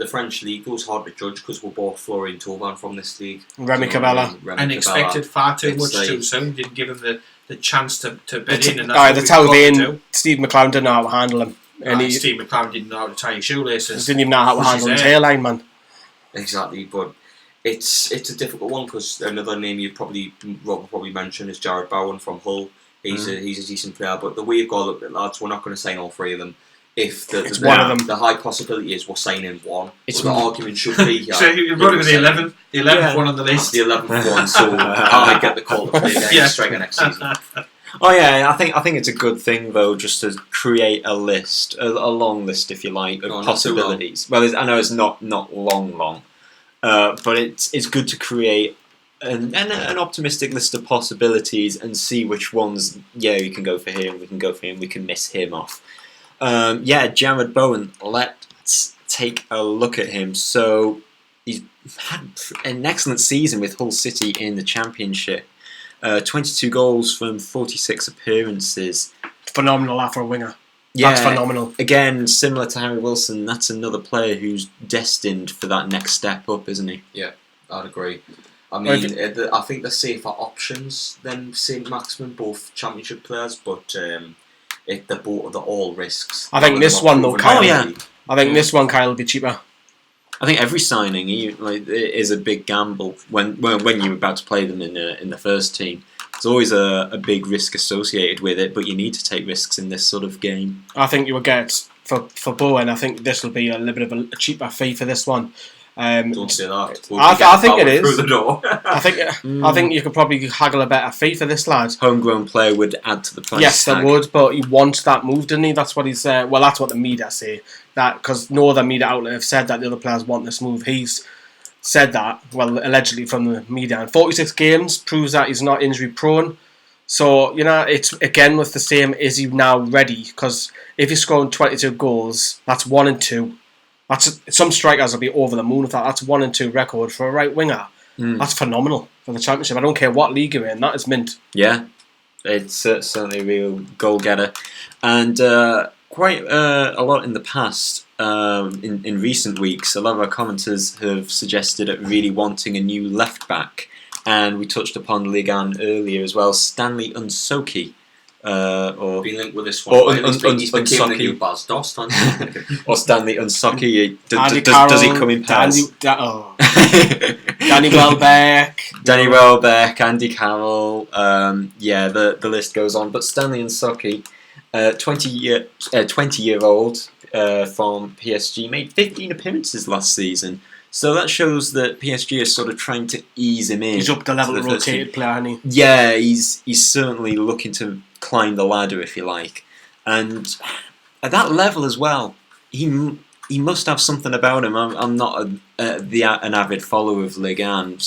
French league was hard to judge because we're both Florian Thauvin from this league. Remy Cabella. And expected far too much too soon. Didn't give him the chance to bed in. And the Thauvin, Steve McLaren didn't know how to handle him. Steve McLaren didn't know how to tie his shoelaces. He didn't even know how to handle his hairline, man. Exactly, but it's a difficult one because another name Rob will probably mention is Jared Bowen from Hull. He's a decent player, but the way you've got to look at lads, we're not going to sign all 3 of them. If it's one of them, the high possibility is we're signing one. The argument should be so you're running with the 11th one on the list. The 11th one, so I might get the call to play against Striker next season. Oh yeah, I think it's a good thing though, just to create a list, a long list, if you like, of possibilities. Well, I know it's not long, but it's good to create an optimistic list of possibilities and see which ones. Yeah, we can go for him. We can go for him. We can miss him off. Jared Bowen. Let's take a look at him. So he's had an excellent season with Hull City in the Championship. 22 goals from 46 appearances. Phenomenal for a winger. Yeah, that's phenomenal. Again, similar to Harry Wilson, that's another player who's destined for that next step up, isn't he? Yeah, I'd agree. I mean, I think they're safer options than St. Maximin, both Championship players, but they're all risks. I think this one though, Kyle. I think this one, Kyle, will be cheaper. I think every signing is a big gamble when you're about to play them in the first team. There's always a big risk associated with it, but you need to take risks in this sort of game. I think you will get for Bowen. I think this will be a little bit of a cheaper fee for this one. Don't say that. I think it is. Through the door. I think you could probably haggle a better fee for this lad. Homegrown player would add to the price. Yes, they would, but he wants that move, didn't he? That's what he's. Well, that's what the media say. That because no other media outlet have said that the other players want this move. He's said that. Well, allegedly from the media. And 46 games proves that he's not injury prone. So it's again with the same. Is he now ready? Because if he's scoring 22 goals, that's 1 and 2. Some strikers will be over the moon with that. That's 1 and 2 record for a right winger. That's phenomenal for the Championship. I don't care what league you're in, that is mint. Yeah, it's certainly a real goal getter, and quite a lot in the past. In recent weeks, a lot of our commenters have suggested at really wanting a new left back, and we touched upon Ligue 1 earlier as well. Stanley Unsoki. Or been linked with this one. Or he's became the new Baz Dost, hasn't he? Or Stanley Unsoki. Does he come in pairs? Danny Welbeck. Danny Welbeck, Andy Carroll. The list goes on. But Stanley Unsoki, 20-year-old from PSG, made 15 appearances last season. So that shows that PSG is sort of trying to ease him in. He's up the level to of the first rotated team. player, hasn't he? Yeah, he's certainly looking to climb the ladder, if you like. And at that level as well, he must have something about him. I'm not an avid follower of Ligue 1,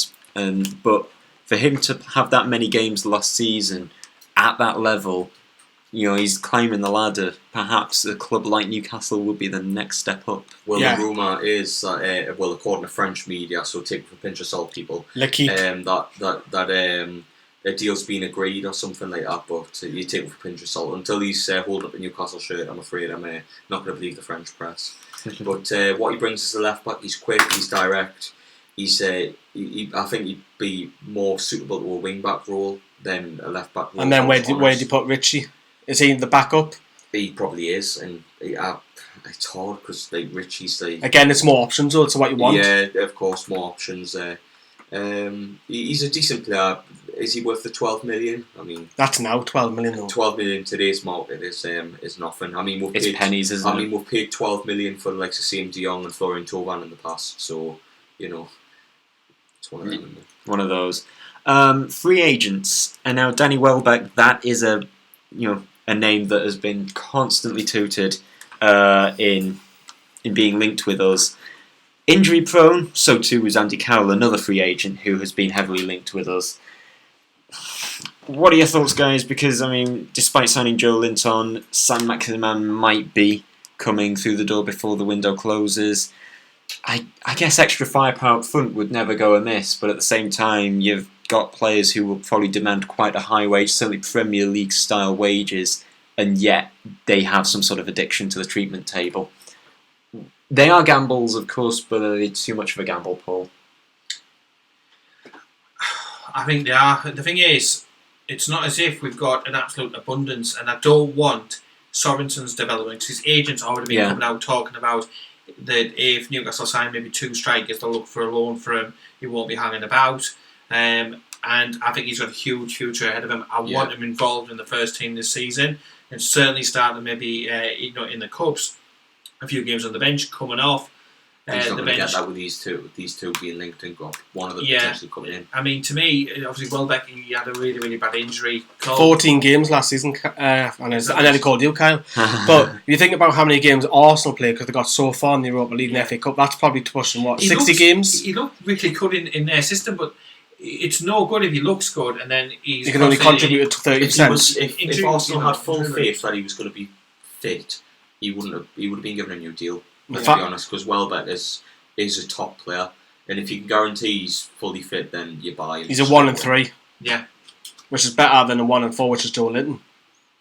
but for him to have that many games last season at that level, he's climbing the ladder. Perhaps a club like Newcastle would be the next step up. Well, the rumour is that, according to French media, so take it with a pinch of salt, people, that a deal's been agreed or something like that, but you take it with a pinch of salt. Until he's holding up a Newcastle shirt, I'm afraid I'm not going to believe the French press. But what he brings as a left back, he's quick, he's direct. I think he'd be more suitable to a wing back role than a left back role. And then where do you put Richie? Is he the backup? He probably is, and it's hard because Richie's again, it's more options though. It's what you want. Yeah, of course, more options. He's a decent player. Is he worth the 12 million? I mean, that's now 12 million though. 12 million in today's market is nothing. I mean, it's pennies, isn't it? I mean, we've paid 12 million for like the same De Jong and Florian Thauvin in the past, so it's one of them. One of those. Free agents, and now Danny Welbeck. That is a name that has been constantly touted in being linked with us. Injury prone, so too is Andy Carroll, another free agent who has been heavily linked with us. What are your thoughts, guys? Because, I mean, despite signing Joelinton, Saint-Maximin might be coming through the door before the window closes. I guess extra firepower up front would never go amiss, but at the same time, you've got players who will probably demand quite a high wage, certainly Premier League style wages, and yet they have some sort of addiction to the treatment table. They are gambles, of course, but are they too much of a gamble, Paul? I think they are. The thing is, it's not as if we've got an absolute abundance, and I don't want Sorensen's development. His agent's already been coming out talking about that if Newcastle sign maybe 2 strikers, they'll look for a loan for him. He won't be hanging about. And I think he's got a huge future ahead of him. I want him involved in the first team this season, and certainly starting maybe in the cups, a few games on the bench, coming off. He's not going to get that with these two being linked and got one of them potentially coming in. I mean, to me, obviously Welbeck, he had a really, really bad injury. 14 games last season, and then he called you, Kyle. But if you think about how many games Arsenal played because they got so far in the Europa League and the FA Cup, that's probably pushing 60 games. He looked really good in their system, but it's no good if he looks good and then he can only contribute to 30%. If Arsenal had full faith that he was going to be fit, he would have been given a new deal. Let's be honest, because Welbeck is a top player, and if you can guarantee he's fully fit, then you buy him. He's a 1 and 3, which is better than a 1 and 4, which is Joelinton.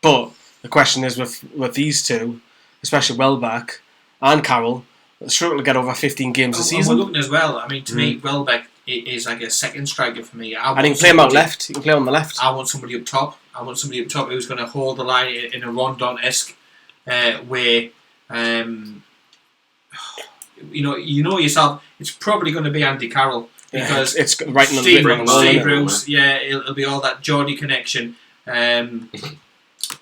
But the question is with these two, especially Welbeck and Carroll, they struggle to get over 15 games a season. We're looking as well. I mean, to me, Welbeck is like a second striker for me. And he can play him out left. He can play on the left. I want somebody up top. Who's going to hold the line in a Rondon-esque way. You know yourself. It's probably going to be Andy Carroll because it's right in the Steve Bruce. It'll be all that Geordie connection. That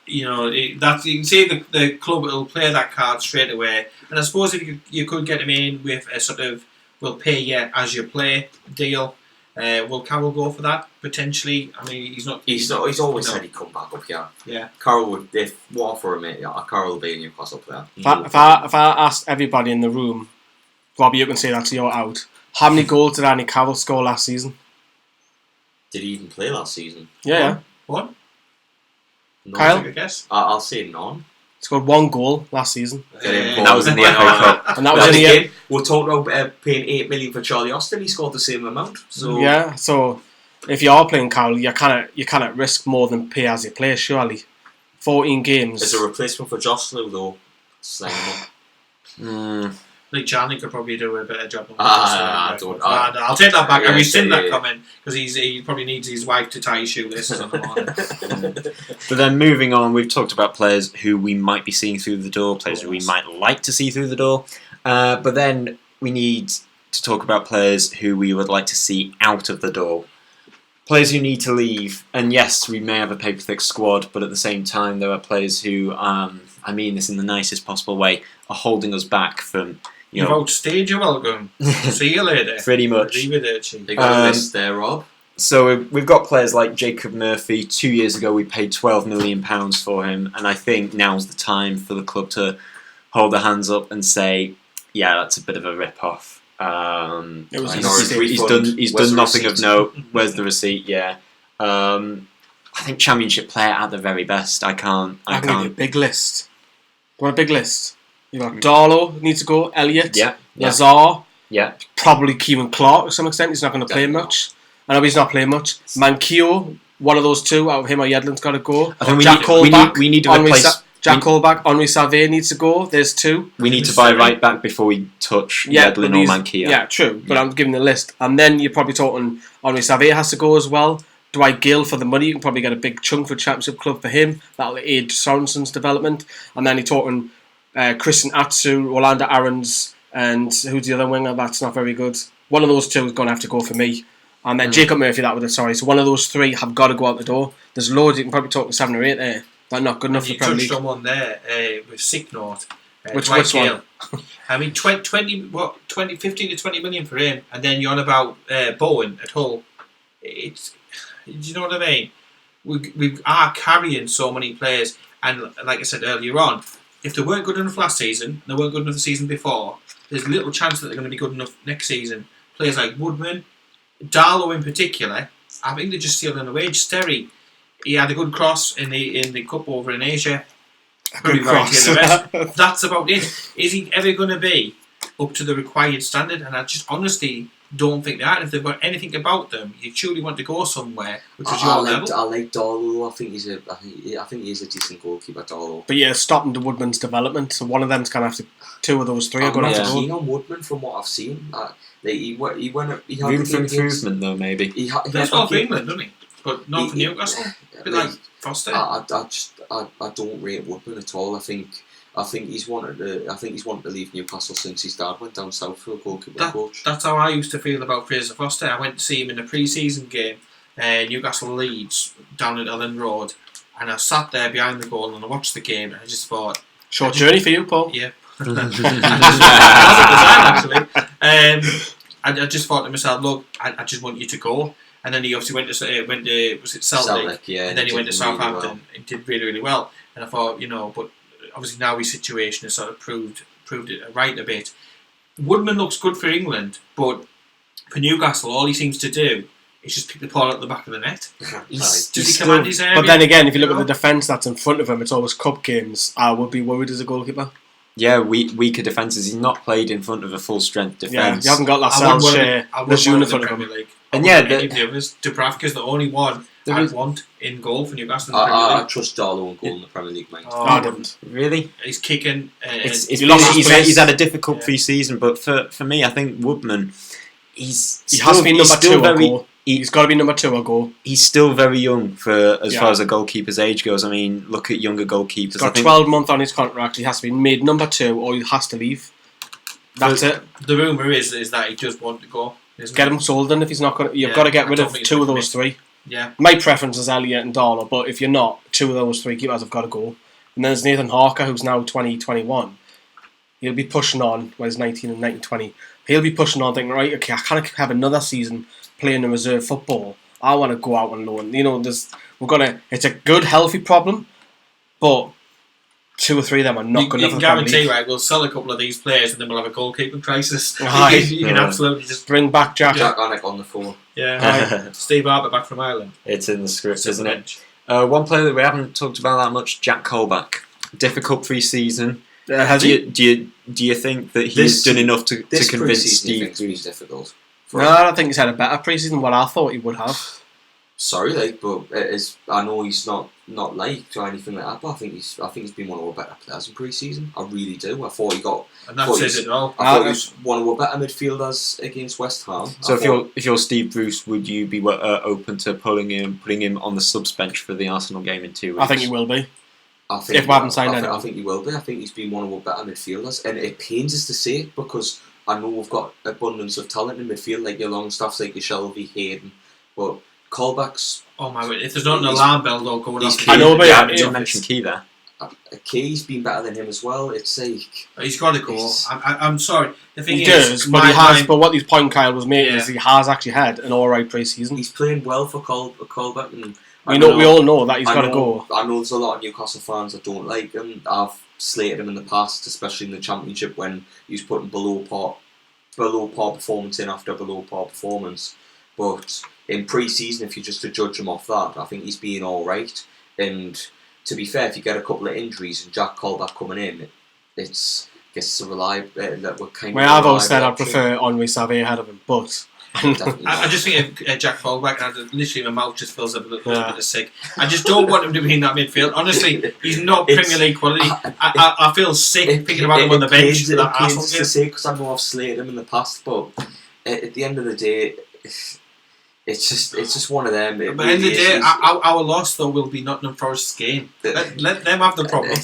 you can see the club will play that card straight away. And I suppose if you could get him in with a sort of we'll pay you as you play deal. Will Carroll go for that potentially? I mean, he's not. He's always said he'd come back up here. Yeah. Carroll would, if what for him, Carroll will be a Newcastle player. If I asked everybody in the room, Robbie, you can say that to your out. How many goals did Andy Carroll score last season? Did he even play last season? Yeah. One. No, Kyle? I guess. I'll say none. Scored 1 goal last season. And that was in the FA Cup. And that was in the game. We're talking about paying 8 million for Charlie Austin. He scored the same amount. So yeah, so if you are playing Carroll, you kind of risk more than pay as you play, surely. 14 games. As a replacement for Jocelyn, though, sign him up. Like Charlie could probably do a better job. I'll take that back. Yeah, I rescind that yeah. comment because he probably needs his wife to tie his shoelaces on the morning. But then moving on, we've talked about players who we might be seeing through the door, players who we might like to see through the door. But then we need to talk about players who we would like to see out of the door. Players who need to leave. And yes, we may have a paper-thick squad, but at the same time, there are players who, I mean this in the nicest possible way, are holding us back from... You've outstayed your welcome. See you later. Pretty much. Arrivederci. They got a list there, Rob. So we've got players like Jacob Murphy. 2 years ago, we paid £12 million for him, and I think now's the time for the club to hold their hands up and say, yeah, that's a bit of a rip-off. It was he's done nothing of note. Where's the receipt? Yeah. I think Championship player at the very best. I can't. I can give you a big list. You want a big list? You got Darlow needs to go. Elliott. Yeah. Lazar. Yeah. Probably Kieran Clark to some extent. He's not going to play much. I know he's not playing much. Mankio, one of those two out of him or Yedlin's got to go. I think Jack Colback. we need to replace. Jack Colback, Henri Salvé needs to go. There's 2. We need to buy right back before we touch Yedlin or Mankio. Yeah, true. But I'm giving the list. And then you're probably talking Henri Salvé has to go as well. Dwight Gill for the money. You can probably get a big chunk for Championship club for him. That'll aid Sorensen's development. And then you're talking Christian Atsu, Rolanda Aarons, and who's the other winger? That's not very good. One of those 2 is going to have to go for me. And then Jacob Murphy, So one of those 3 have got to go out the door. There's loads. You can probably talk 7 or 8 there. They're not good enough for the Premier League. You touched on one there with sick note. Which Gill. one? I mean, 15 to 20 million for him, and then you're on about Bowen at Hull. Do you know what I mean? We are carrying so many players, and like I said earlier on, if they weren't good enough last season, they weren't good enough the season before, there's little chance that they're going to be good enough next season. Players like Woodman, Darlow in particular, I think they're just stealing away. Sterry, he had a good cross in the cup over in Asia. Good cross. That's about it. Is he ever going to be up to the required standard? And I just honestly don't think they are. If they've got anything about them, you truly want to go somewhere, which is your level. I like Darlow. I think he's a decent goalkeeper, Darlow. But yeah, stopping the Woodman's development. So one of them's going to have to. 2 of those 3 are going to have to go. I'm keen on Woodman from what I've seen. He had Room for improvement, though, maybe. He plays well for England, doesn't he? But not for Newcastle. A bit like Foster. I don't rate Woodman at all. I think he's wanted to leave Newcastle since his dad went down south for a goalkeeper coach. That's how I used to feel about Fraser Foster. I went to see him in a pre-season game, Newcastle Leeds, down at Ellen Road, and I sat there behind the goal and I watched the game and I just thought... Short journey for you, Paul. Yeah. I just thought to myself, look, I just want you to go. And then he obviously went to was it Celtic? Yeah, and then he went to Southampton. Well. He did really, really well. And I thought, but obviously now his situation has sort of proved it right a bit. Woodman looks good for England, but for Newcastle, all he seems to do is just pick the ball out the back of the net. Does he command his area? But then again, if you look at the defence that's in front of him, it's always cup games. I would be worried as a goalkeeper. Yeah, weaker defences. He's not played in front of a full strength defence. Yeah, you haven't got Lascelles, Shea, Lejeune in front of him. And yeah, any of the others. Dubravka's the only one I want in goal for Newcastle in the Premier League. I trust Darlow in goal in the Premier League, mate. I don't. Really? He's kicking. He's had a difficult pre-season, but for me, I think Woodman, he has to be number 2 or goal. He's got to be number 2 or goal. He's still very young for as far as a goalkeeper's age goes. I mean, look at younger goalkeepers. He's got 12 months on his contract. He has to be made number 2 or he has to leave. That's it. The rumour is that he just wants to go. Get him sold then if he's not going to... You've got to get rid of 2 of those 3. Yeah. My preference is Elliott and Darlow, but if you're not, 2 of those 3 keepers have got to go. And then there's Nathan Harker, who's now 21. He'll be pushing on, well, he's 19 and 19, 20. He'll be pushing on thinking, right, okay, I can't have another season playing the reserve football. I want to go out on loan. It's a good, healthy problem, but 2 or 3 of them are not good enough. You can guarantee, right, we'll sell a couple of these players and then we'll have a goalkeeping crisis. Right. You can absolutely just... Bring back Jack Anik on the phone. Yeah, right. Steve Harper back from Ireland. It's in the script, isn't it? One player that we haven't talked about that much, Jack Colback. difficult pre-season. Has Do he? you think that he's done enough to convince pre-season Steve? he's difficult. No, I don't think he's had a better pre-season than what I thought he would have. Sorry, but I know he's not liked or anything like that. But I think he's been one of our better players in pre-season. I really do. I thought he got. And that says it all. I thought he was one of our better midfielders against West Ham. So if you're Steve Bruce, would you be open to putting him on the subs bench for the Arsenal game in 2 weeks? I think he will be. If we haven't signed anyone. I think he will be. I think he's been one of our better midfielders, and it pains us to say it because I know we've got abundance of talent in midfield, like your Longstaffs, like your Shelby, Hayden, but Colback's. Oh my word! If there's not an alarm bell though going off, I know, but I didn't mention Key there. Key's been better than him as well. It's like he's got to go. I'm sorry. The thing He is, does, but he has. But what his point Kyle was making is he has actually had an alright pre-season. he's playing well for Colback, and We all know that he's got to go. I know there's a lot of Newcastle fans that don't like him. I've slated him in the past, especially in the Championship when he was putting below par performance in after below par performance. But in pre-season, if you just to judge him off that, I think he's been all right. And to be fair, if you get a couple of injuries and Jack Colback coming in, it's a reliable that we're kind of. I've always said I'd prefer Henri Savay ahead of him, but. I just think of Jack Colback, and literally my mouth just fills up a little bit of sick. I just don't want him to be in that midfield. Honestly, he's not Premier League quality. I feel sick picking about him on the bench for that Arsenal game. To say because I know I've slated him in the past, but at the end of the day, it's just one of them. But at the end of the day, our loss though will be Nottingham Forest's game. Let them have the problem.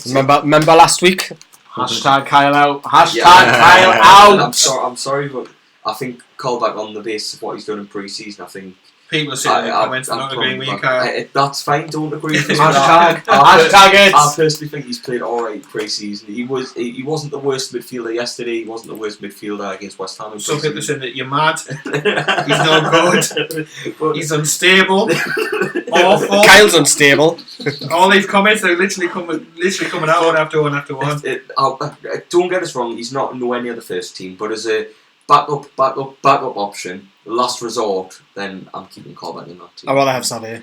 Remember last week? Hashtag Kyle out. Hashtag Kyle out. I'm sorry, but I think Colback on the basis of what he's done in pre-season, I think people are saying in the comments not agreeing with you, Kyle. That's fine. Don't agree with me. Hashtag it. I personally think he's played alright pre-season. He wasn't the worst midfielder yesterday. He wasn't the worst midfielder against West Ham. Some people are saying that you're mad. He's no good. He's unstable. Awful. Kyle's unstable. All these comments are literally coming out one after one after one. Don't get us wrong. He's not nowhere near the first team, but as a backup option, last resort, then I'm keeping Colback in that team. I'd rather have Savay.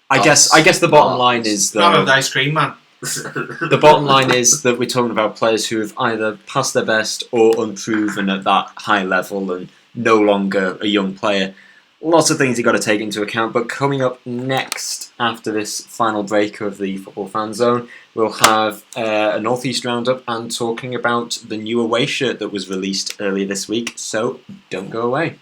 I guess the bottom line is that None of the ice cream man. the bottom line is that we're talking about players who have either passed their best or unproven at that high level and no longer a young player. Lots of things you've got to take into account, but coming up next after this final break of the Football Fan Zone, we'll have a North East Roundup and talking about the new away shirt that was released earlier this week, so don't go away.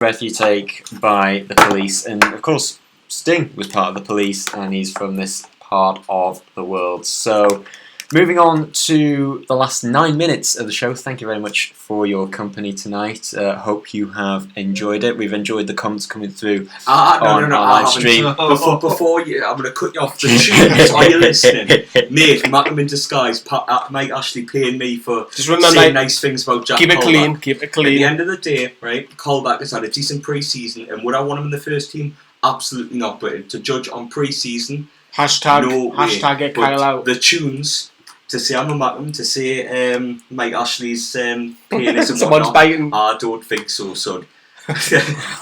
breath you take by the police. And of course, Sting was part of the police, and he's from this part of the world. So, moving on to the last 9 minutes of the show. Thank you very much for your company tonight. Hope you have enjoyed it. We've enjoyed the comments coming through on our live stream. Before you, I'm going to cut you off the tunes. Are you listening? Mate, Malcolm in disguise, Mike Ashley paying me for just remember, saying nice things about Jack keep it Colback. clean, keep it clean. At the end of the day, right, Colback has had a decent pre-season, and would I want him in the first team? Absolutely not. But to judge on pre-season, hashtag get Kyle out. The tunes. To say I'm a Malcolm, to say Mike Ashley's penis and Someone's whatnot, biting. I don't think so, son.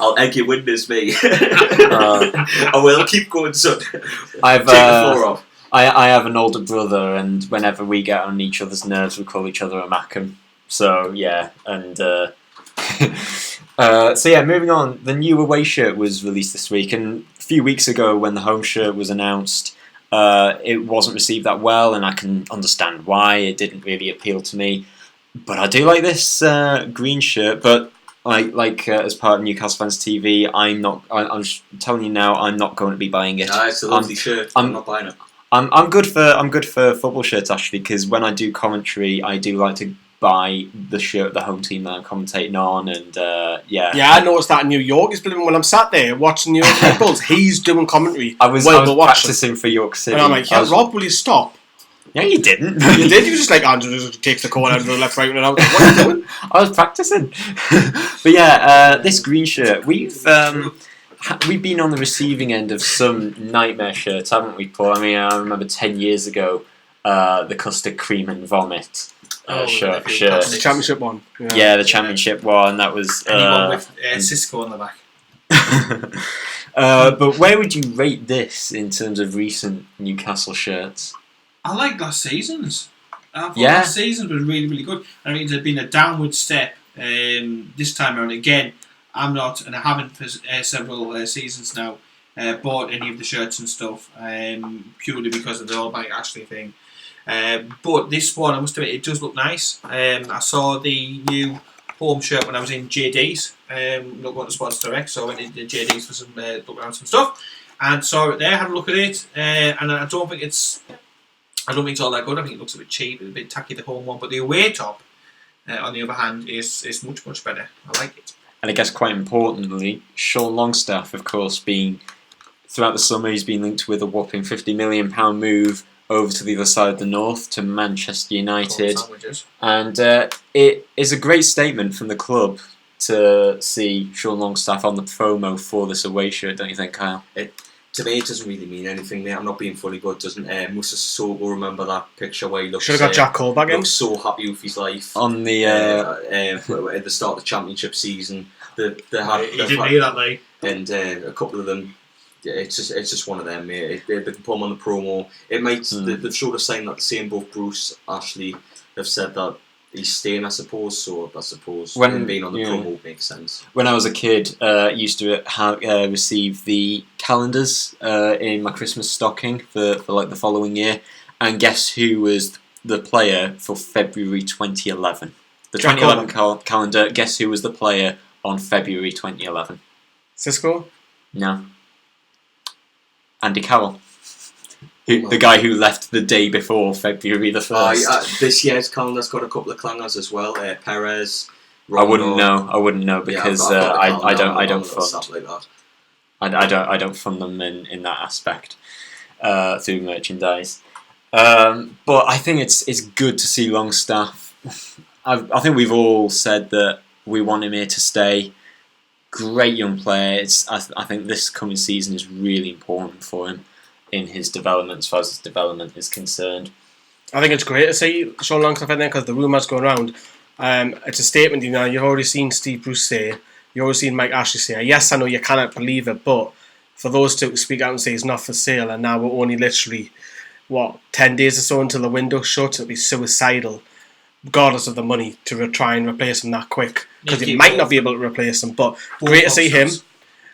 I'll egg your windows, mate. I will keep going, son. Take the floor off. I have an older brother, and whenever we get on each other's nerves, we call each other a Mackham. So yeah, and moving on. The new away shirt was released this week, and a few weeks ago when the home shirt was announced, it wasn't received that well, and I can understand why. It didn't really appeal to me, but I do like this green shirt. But as part of Newcastle Fans TV, I'm just telling you now, I'm not going to be buying it. Nah, it's a lovely shirt. I'm not buying it. I'm good for football shirts actually, because when I do commentary, I do like to buy the shirt of the home team that I'm commentating on, and yeah. Yeah, I noticed that in New York. It's been when I'm sat there watching New York Red Bulls, he's doing commentary. I was practicing for York City, and I'm like, Rob, will you stop? Yeah, you didn't. You did. You were just like, Andrew just takes the call out of the left, right, and out. What are you doing? I was practicing. But yeah, this green shirt, we've been on the receiving end of some nightmare shirts, haven't we, Paul? I mean, I remember 10 years ago, the custard cream and vomit shirt. The championship one. Yeah, the championship one. That was anyone with Cisco on the back. But where would you rate this in terms of recent Newcastle shirts? I like last season's. I thought last season was really, really good. I mean, there's been a downward step this time around. Again, I'm not, and I haven't for several seasons now, bought any of the shirts and stuff purely because of the All Mike Ashley thing. But this one, I must admit, it does look nice. I saw the new home shirt when I was in JD's. Not going to Sports Direct, so I went into JD's for some look around some stuff, and saw it there. Had a look at it, and I don't think it's all that good. I think it looks a bit cheap, a bit tacky, the home one. But the away top, on the other hand, is much, much better. I like it. And I guess quite importantly, Sean Longstaff, of course, throughout the summer, he's been linked with a whopping £50 million move over to the other side of the north, to Manchester United. And it is a great statement from the club to see Sean Longstaff on the promo for this away shirt, don't you think, Kyle? To me, it doesn't really mean anything, mate. I'm not being funny, but doesn't Musa Sissoko remember that picture where he looks... Should have got Jack Colback in. Looks so happy with his life. On the... at the start of the championship season. You didn't hear that, mate. And a couple of them... Yeah, it's just one of them, mate. They can put him on the promo. It might... They've showed a sign that the same both Bruce, Ashley have said that he's staying, I suppose. So I suppose him being on the promo makes sense. When I was a kid, I used to receive the calendars in my Christmas stocking for like the following year, and guess who was the player for February 2011? The 2011 calendar. Guess who was the player on February 2011? Cisco? No. Andy Carroll. The guy who left the day before February the 1st. This year's calendar's got a couple of clangers as well. Perez. Rondo. I wouldn't know because I don't fund. I don't fund them in that aspect through merchandise. But I think it's good to see Longstaff. I think we've all said that we want him here to stay. Great young player. I think this coming season is really important for him in his development, as far as his development is concerned. I think it's great to see Sean Longstaff in there because the rumours going around. It's a statement, you've already seen Steve Bruce say, you've already seen Mike Ashley say, yes, I know you cannot believe it, but for those two to speak out and say it's not for sale, and now we're only literally, 10 days or so until the window's shut, it'll be suicidal, regardless of the money, to try and replace him that quick, because you might not be able to replace him, but great to see him.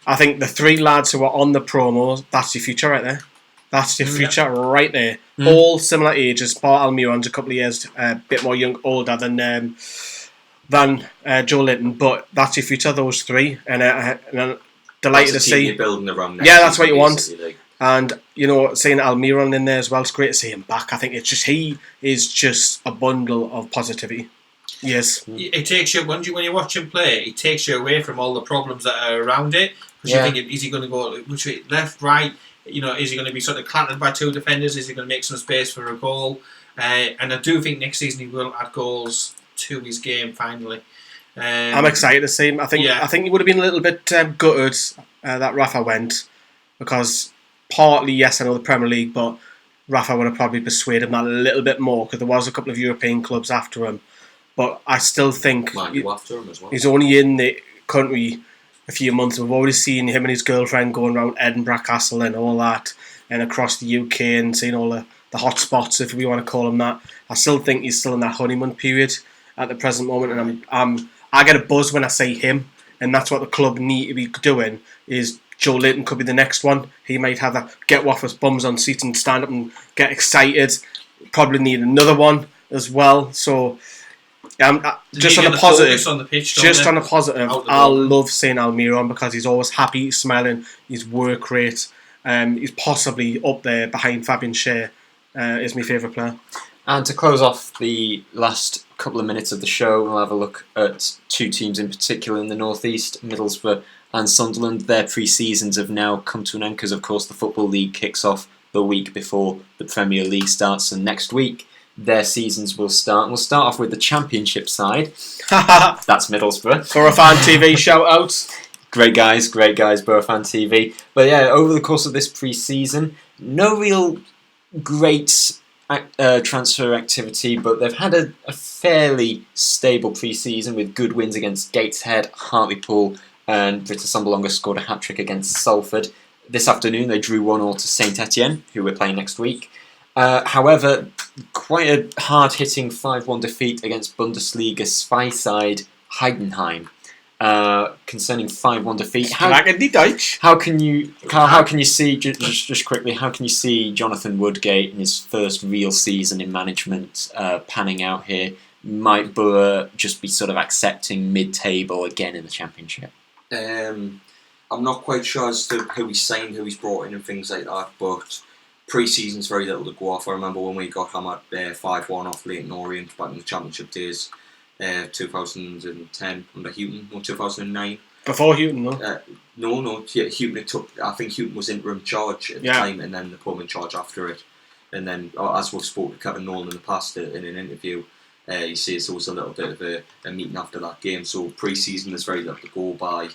I think the three lads who are on the promo, that's your future right there. That's your future right there. All similar ages. Bart Almiron's a couple of years, a bit more older than than Joelinton, but that's your future, those three, and I'm delighted to That's a team see. you're building around. Yeah, that's what you want. Like. And seeing Almiron in there as well, it's great to see him back. I think he is just a bundle of positivity. Yes, it takes you when you watch him play. It takes you away from all the problems that are around it. Because you're thinking, is he going to go which way, left, right? Is he going to be sort of clattered by two defenders? Is he going to make some space for a goal? And I do think next season he will add goals to his game finally. I'm excited to see him. I think he would have been a little bit gutted that Rafa went, because partly, yes, I know the Premier League, but Rafa would have probably persuaded him that a little bit more, because there was a couple of European clubs after him. But I still think After him as well. He's only in the country a few months. We've already seen him and his girlfriend going around Edinburgh Castle and all that, and across the UK, and seeing all the hot spots, if we want to call them that. I still think he's still in that honeymoon period at the present moment, and I get a buzz when I say him, and that's what the club need to be doing. Is Joelinton could be the next one. He might have that get off his bums on seats and stand up and get excited. Probably need another one as well. So. Just on the positive, I love seeing Almiron, because he's always happy, he's smiling, his work rate. He's possibly up there behind Fabian Schär. Is my favourite player. And to close off the last couple of minutes of the show, we'll have a look at two teams in particular in the North East, Middlesbrough and Sunderland. Their pre-seasons have now come to an end, because of course the Football League kicks off the week before the Premier League starts, and next week their seasons will start. We'll start off with the Championship side. That's Middlesbrough. Borough-fan TV shout out. Great guys, Borough-fan TV. But yeah, over the course of this pre-season, no real great transfer activity, but they've had a fairly stable pre-season with good wins against Gateshead, Hartlepool, and Britta Sumberlonger scored a hat-trick against Salford. This afternoon they drew 1-1 to Saint Etienne, who we're playing next week. However, quite a hard-hitting 5-1 defeat against Bundesliga spy side Heidenheim. Concerning 5-1 defeat, how can you see just quickly? How can you see Jonathan Woodgate in his first real season in management panning out here? Might Borough just be sort of accepting mid-table again in the Championship? I'm not quite sure as to who he's signed, who he's brought in, and things like that, but. Pre-season's very little to go off. I remember when we got hammered 5-1 off Leyton Orient back in the Championship days, 2010 under Houghton, or 2009. Before Houghton, no? No. Houghton I think Houghton was interim charge at the time, and then they put him in charge after it. And then, as we've spoken to Kevin Nolan in the past in an interview, he says there was a little bit of a meeting after that game. So pre-season is very little to go by.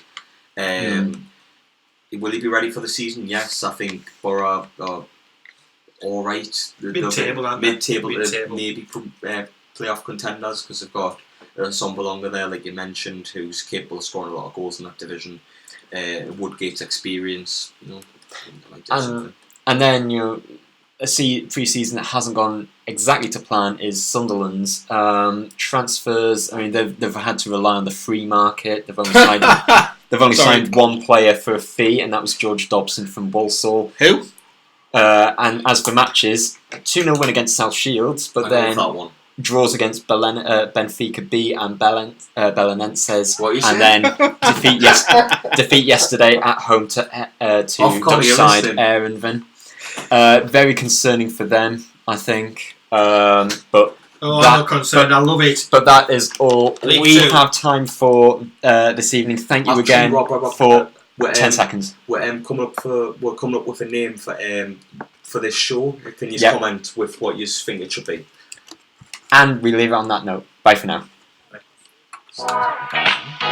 Will he be ready for the season? Yes, I think Borough all right. Mid-table, maybe playoff contenders, because they've got Sumberlonger there, like you mentioned, who's capable of scoring a lot of goals in that division. Woodgate's experience, and then a pre-season that hasn't gone exactly to plan is Sunderland's transfers. I mean, they've had to rely on the free market. They've only signed one player for a fee, and that was George Dobson from Walsall. Who? And as for matches, 2-0 win against South Shields, but then draws against Benfica B and Belenenses, and then defeat yesterday at home to Dutch side Ehrenven. Very concerning for them, I think. But I'm not concerned. I love it. But that is all we have time for this evening. Thank you again for 10 seconds. We're coming up with a name for this show. Can you comment with what you think it should be? And we leave it on that note. Bye for now. Bye.